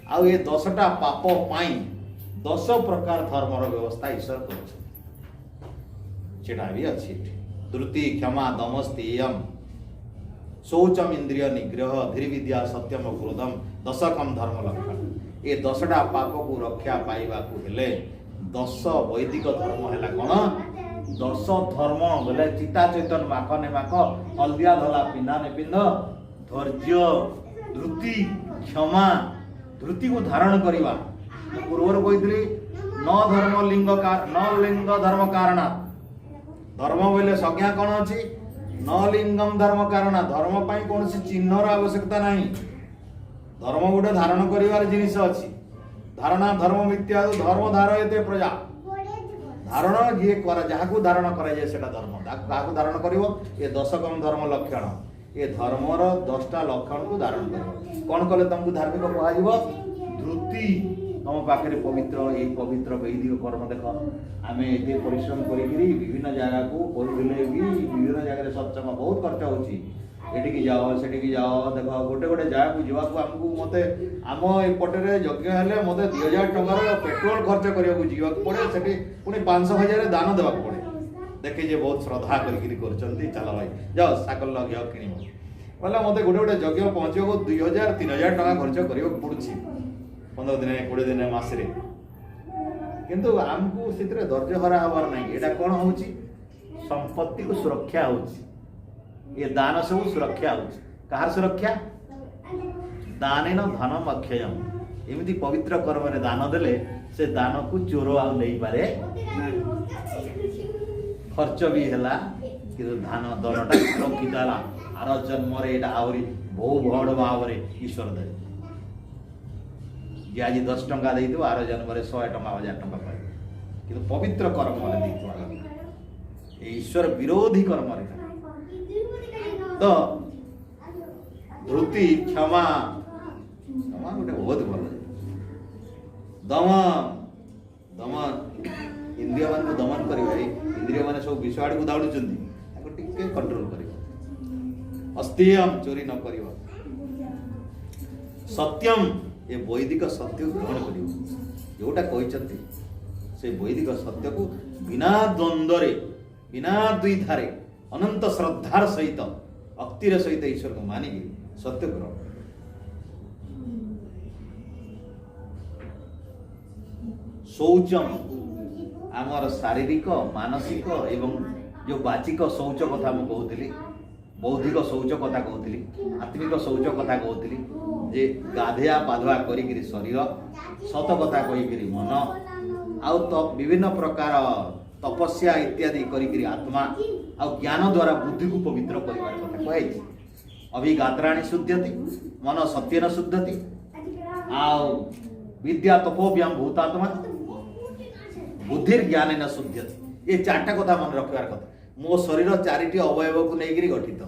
आ ये 10टा पाप पाई 10 प्रकार धर्म रो व्यवस्था ईश्वर करछन सेटा भी अछि। धृति क्षमा दम स्तेयम शौचम इंद्रिय निग्रह धीर विद्या सत्यम क्रोधम 10कम धर्म लक्षण। ये 10टा पाप को रक्षा पाइबा को हेले 10 वैदिक धर्म है कौन 10 धर्म बोले चिता चैतन माख ने माख हल्दिया धला पिंधा ने पिंध धैर्य धृति क्षमा धृति को धारण करवा पूर्वर कही न धर्म लिंग न लिंग धर्म कारण धर्म बोले संज्ञा कौन अच्छी न लिंगम धर्म कारण धर्म पाई कौन सी चिन्हर आवश्यकता नहीं। धर्म गोटे धारण करिवार जिनिस अछि धारणा धर्म मिथ्या धर्म धारयते प्रजा धारण जे कर जहाँ को धारण कराए सेटा धर्म काको धारण करिवो ये 10कम धर्म लक्षण ये धर्मर 10टा लक्षण को धारण करिवो कोन कले तुमको धार्मिक कहजिवो धृति तुम पाखे पवित्र ये पवित्र वैदिक कर्म देख आमे एते परिश्रम करिकरी विभिन्न जगह को पढ़िले भी विभिन्न जगह सत्संग बहुत खर्च होची एटिकी जाओ सेटिकी जाओ देख गोटे गोटे जगह को जीवा को हमको मते आम एपटे यज्ञ हेले मते 2000 टंकार पेट्रोल खर्च करिया को जीवा पड़े सेठी पुनी 500,000 दान देवा पड़े देखे जे बहुत श्रद्धा करिकरी करचंती चला भाई जाओ साकल लगिया किनिमो बोला मते गोटे गोटे यज्ञ पहुंचियो को 2000 3000 टका खर्च करियो पड़ुची 15 दिन 20 दिन मासरे किंतु हमको सितरे धैर्य हरा हबार नहीं एटा कोन होउची संपत्ति को सुरक्षा होउची ये दान सब सुरक्षा होउची कहार सुरक्षा दानेन धनम अक्षयम एमिति पवित्र कर्म रे दान देले से दान को चोर आ नहीं पारे खर्च भी हैला कि धान दरटा सुरक्षित हैला आर जन्म रे एटा आवरी बहु बड़ भाव रे ईश्वर दे जे आज 10 टंका देई तो आर जन्म रे 100 टंका 1000 टंका पाए कि पवित्र कर्म रे देई तो ईश्वर विरोधी कर्म रे तो धृति क्षमा क्षमा गोटे बहुत भल दम दम इंद्रिय मान को दमन कर इंद्रिय मान सब विषय आड़ को दौड़ुंट टिके कंट्रोल कर अस्तेयम चोरी न कर सत्यम ये वैदिक सत्य ग्रहण कर जोटा कहते से वैदिक सत्य को बिना द्वंद्व बिना द्विधारे अनंत श्रद्धार सहित अक्तिर सहित ईश्वर को मानिकी सत्य ग्रहण शौचम आमर शारीरिक मानसिक एवं जो बाचिक शौच कथा मु कहूली बौद्धिक शौच कथा कहूली आत्मिक शौच कथा कहूली जे गाधेया पाधुआ करी शरीर सत कथा कहीकि मन आउ तो विभिन्न प्रकार तपस्या इत्यादि करी आत्मा आ ज्ञान द्वारा बुद्धि को पवित्र करिवार कथा कहैछि अभिगात्राणि शुद्धति मन सत्यन शुद्धति आ विद्या तपोव्याम भूतात्मा बुद्धिर ज्ञान न शुद्ध्यति। ये चार्टा कथा मन रखबार कथा। मो शरीर चारिटी अवयव को लेकर गठित।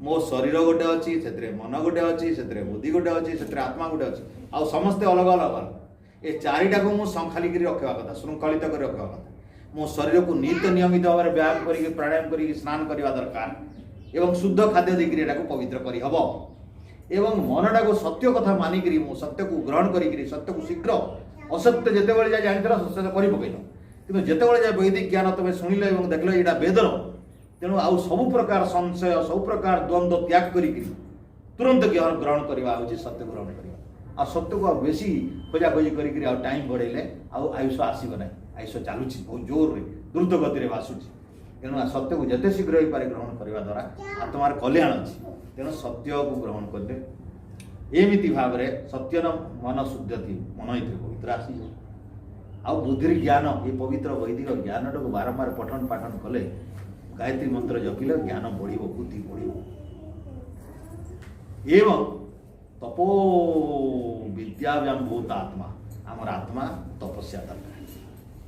मो शरीर गोटे अच्छी से मन गोटे अच्छी से बुद्धि गोटे अच्छी से आत्मा गोटे अच्छी आ समस्ते अलग अलग अलग। ये चारिटा को मुझे संखालिक रखा कथा, श्रृंखलित कर रखा कथा। मो शरीर को नित्य नियमित भाव में व्यायाम करके प्राणायाम करके स्नान करवा दरकार एवं शुद्ध खाद्य देकर पवित्र करहब एवं मनटा को सत्य कथा मानिक सत्य को ग्रहण करी सत्य को शीघ्र असत्य जिते जाए जान सत्य कर पकईल कि जिते जाए वैदिक ज्ञान तुम शुणिल और देख यहाँ वेदर तेणु आउ सब प्रकार संशय सब प्रकार द्वंद्व त्याग करी तुरंत ज्ञान ग्रहण करवा हूँ सत्य ग्रहण करवा आ सत्य को बेसी खोजाखोजी कर टाइम बढ़ेले आयुष आसब ना आयुष चलुची बहुत जोर रे द्रुत गति बासुची तेणु सत्य को जिते शीघ्र हो पारे ग्रहण करने द्वारा आत्मार कल्याण अच्छी तेणु सत्य को ग्रहण करें एमती भाव में सत्य न मन शुद्धति मन ये पवित्र आसी आउ बुद्धि ज्ञान ये पवित्र वैदिक ज्ञान को बारंबार पठन पाठन कले गायत्री मंत्र जपिले ज्ञान बढ़ बुद्धि बढ़ एवं तपो विद्याव्याम भूत आत्मा आमर आत्मा तपस्या दरकार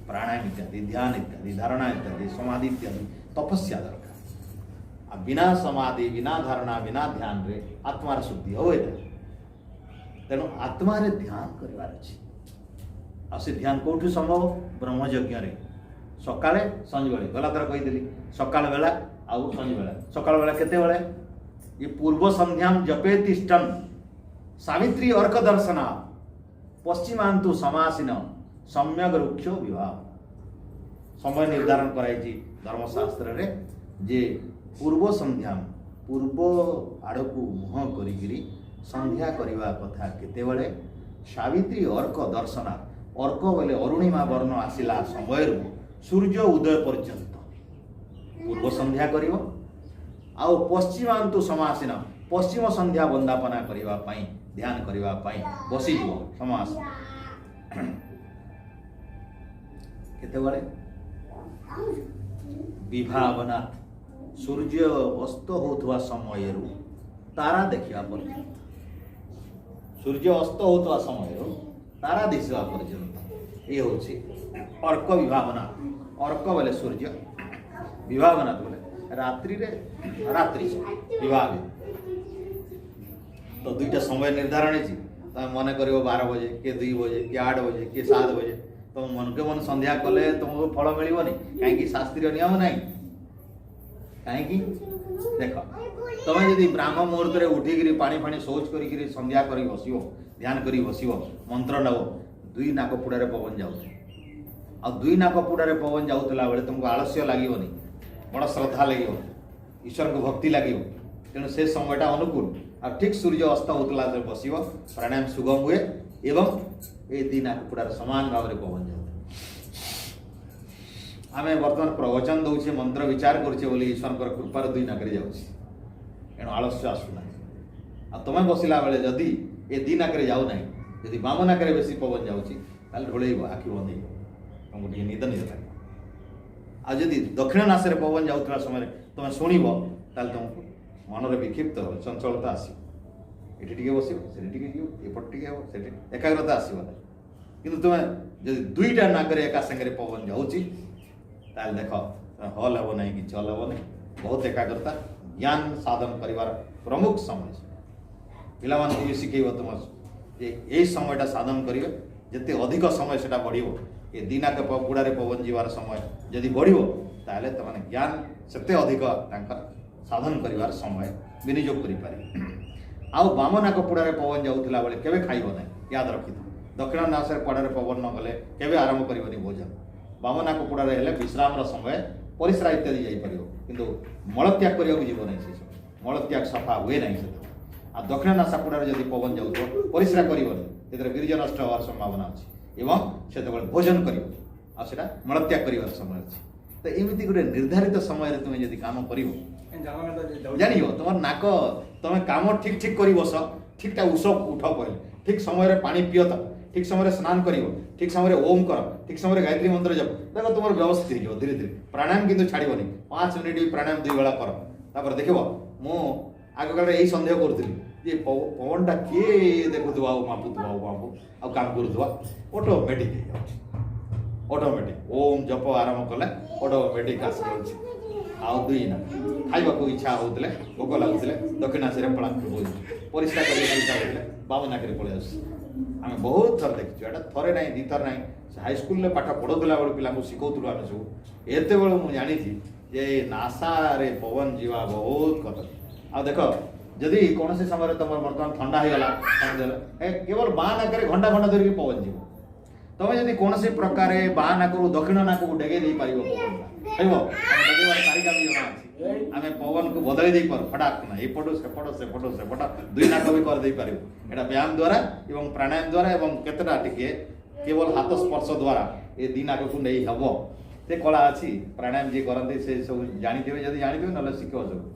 प्राणायाम इत्यादि ध्यान इत्यादि धारणा इत्यादि समाधि इत्यादि तपस्या दरकार आ बिना समाधि बिना धारणा बिना ध्यान रे आत्मार शुद्धि हो तेणु आत्मार ध्यान करवार अच्छी आ से ध्यान कौटू संभव ब्रह्मयज्ञ सकाळे संज बेले गला थर कहीदेली सकाळ बेला आउ संज बेला सकाळ बेला केते बेले ये पूर्व संध्या जपे तिष्ठन सावित्री अर्क दर्शना पश्चिमांतु समासीन सम्यक वृक्ष विवाह समय निर्धारण कराई धर्मशास्त्र रे जे पूर्व संध्या पूर्व आड़ को मुह करी संध्या करवा कथा केतेबेले सावित्री अर्क दर्शना अर्क बोले अरुणिमा वर्ण आसिला समय सूर्य उदय पर्यंत पूर्व संध्या करिवो आउ पश्चिमांतु समासीन पश्चिम संध्या वंदापना करबा पई ध्यान करबा पई बसी जीवो समास केतेबेले विभावना सूर्य अस्त होथवा समय तारा देखिया पर्यंत सूर्य अस्त होथवा समय तारा दिशा पर्यंत ये होची अर्क विभावना अर्क बोले सूर्य विभावना बोले रात्रि रे रात्रि विभाग तो दुईटा समय निर्धारण है मन कर 12 बजे के 2 बजे के 8 बजे के 7 बजे तुम मन के मन संध्या कले तुमको फल मिलनी कहीं शास्त्रीय नियम ना कहीं देख तुम जब ब्राह्म मुहूर्त में उठिकी पानी फाणी शौच कर संध्या कर बस ध्यान कर बस मंत्र नब 2 नाकपुड़ा पवन जाऊ आ 2 नाकपुड़ा पवन जाऊला बेले तुमको आलस्य लगे बड़ श्रद्धा लगे ईश्वर को भक्ति लगे तेणु से समयटा अनुकूल आ ठीक सूर्य अस्त होता बस प्राणायाम सुगम हुए एवं ये 2 नाकपुड़ा सामान भाव में पवन जाऊ आम बर्तमान प्रवचन दौचे मंत्र विचार करुचे ईश्वर कृपार 2 नाक तेणु आलस्य आसूना आ तुम बसला बेले जदि ये 2 नाक जाऊ ना यदि बाम नाक बेसी पवन जाऊँगी ढोल आखि बंद तुमको टे निद निद लगे आदि दक्षिण नाशे पवन जाऊला समय तुम शुणव तुमको मन में विक्षिप्त हो चंचलता आसो ये बस एपटे हे एकाग्रता आसो कि तुम जब 2टा नाक एका सागर पवन जाऊँगी देख हल हे ना कि हल हे ना बहुत एकाग्रता ज्ञान साधन कर प्रमुख समय पिला भी शिखेब तुम यही समयटा साधन करेंगे जिते अधिक समय से बढ़ ये 2 नाक गुड़ा पवन जीवार समय जदि बढ़ ताले तुमने ज्ञान से अधिक साधन कर समय विनियोग करें आउ बाम नाक पुड़ा पवन जाऊला बेले केवे खाइब ना याद रखी दक्षिण नाश पड़े पवन न गले केवे आरंभ करनी भोजन बाम नाक पुड़ा विश्राम समय परिश्रा इत्यादि जापर किंतु मलत्याग करने जीव ना से मलत्याग सफा हुए ना से आ दक्षिण नासापुड़ा जब पवन जाऊ परिश्रा कर वीर्य नष्ट होवार संभावना अच्छी एवं से भोजन कर मलत्याग कर समय अच्छी तो एमती गोटे निर्धारित समय तुम जब कम कर जान तुम नाक तुम कम ठीक ठीक कर बस ठीक उस उठ पहले ठीक समय पानी पिय तो ठीक समय स्नान कर ठीक समय ओम कर ठीक समय गायत्री मंत्र जप देख तुम व्यवस्थित हो धीरे धीरे प्राणायाम किंतु छाड़बनी 5 मिनिट प्राणायाम 2 बेला कर देख मु आग काल यही सन्देह करूँ ये पवनटा किए देखुवा मापुवा मापु आ काम करुवा ऑटोमेटिक ऑटोमेटिक ओम जप आरंभ कले ऑटोमेटिक आसी जाउछि आउ दुई ना खाइबा को इच्छा होतले भोक लागुतले दक्षिणासी पड़ा परिष्कार कर इच्छा होतले बाबा नाकरे पळे आसी आमे बहुत थर देखिछु एटा थरे नाही दी थर नाही हाई स्कूल में पाठ पढ़ुला बेलू पिला शिखौलु आम सब एत मुझे जानी जे नासा रे पवन जीवा बहुत कत आ देख जदि कौन समय तुम बर्तमान ठंडा हो गला केवल बाँ नाक घंटा घंटा धरिक पवन जीव तुम जब कौन प्रकार बाँ नाक दक्षिण नाक को डेगे दे पार आम पवन को बदल दे पार फटाक ना एपटू सेपट सेपट सेपट दुई नाक भी करदे पार एटा व्यायाम द्वारा एवं प्राणायाम द्वारा एवं केतटा टिके केवल हाथ स्पर्श द्वारा ये दी नाक को नहीं हम से कला अच्छी प्राणायाम जी करते से सब जानी जब जानी ना शिख सब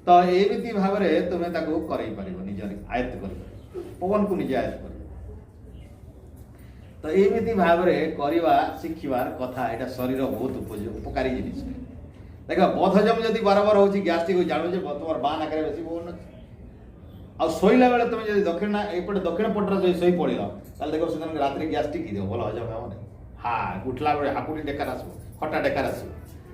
तो एमती भाव में तुम्हें कर निज आयत्त कर पवन को निजे आयत्त कर तो एमती भाव में करवा शिखबार कथा यहाँ शरीर बहुत उपकारी जिनिस देख बधजम जब बारंबार हो गैस्ट्रिक जानू तुम बाँ नाक बेस पवन आ शोला बेले तुम जब दक्षिण एपटे दक्षिण पटर जो शई पड़ देख से रात गैस्ट्रिक ही भल हजम हम हाँ उठला बेले हाकुड़ी डेकार आस खटा डेकार आस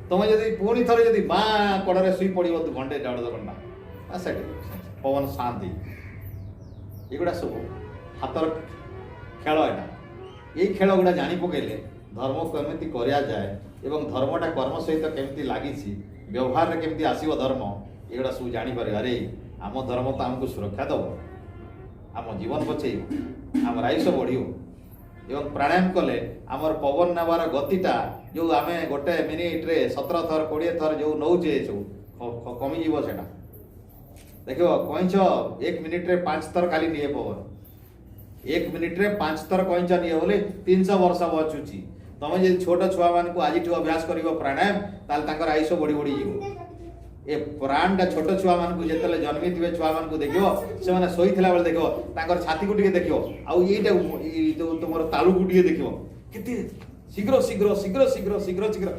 तुम जब पुणी थर जब बाँ कड़े शुई पड़ तू घंटे देढ़ घंटा से पवन शांति एगुड़ा सब हाथर खेल यहाँ ये खेल गुड़ा जानी पकड़े धर्म केमी करा जाए एवं धर्मटा कर्म सहित केमती लगी व्यवहार केमती आसो धर्म एगुड़ा सब जापर अरे आम धर्म तो आमको सुरक्षा दब आम जीवन बचे आम आयुष बढ़ो एवं प्राणायाम कले आमर पवन नेबार गतिटा जो आम गोटे मिनिट्रे 17 थर 20 थर जो नौचे सब कमिज से देख कईच 1 मिनिट्रे 5 थर खाली निए पवन 1 मिनिट्रे 5 थर कईच निए बोले 300 वर्ष बचुची तुम जो छोट छुआ मान आज अभ्यास कर प्राणायाम ताल आयुष बढ़ी बढ़ी जीव ए प्राणटा छोट छुआ मान जो जन्मी थे छुआ मान देख से मैंने शोला बेले देख छाती को देख आईटा जो तुम तालू को देख के शीघ्र शीघ्र शीघ्र शीघ्र शीघ्र शीघ्र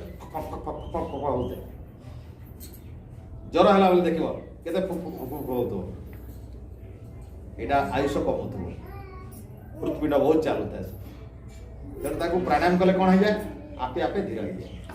होते ज्वर है बेले देख के हो आयुष कमुव हृत्पिंड बहुत चलुता है तेणु प्राणायाम कले कौन हो जाए आपे आपे धीरे हो जाए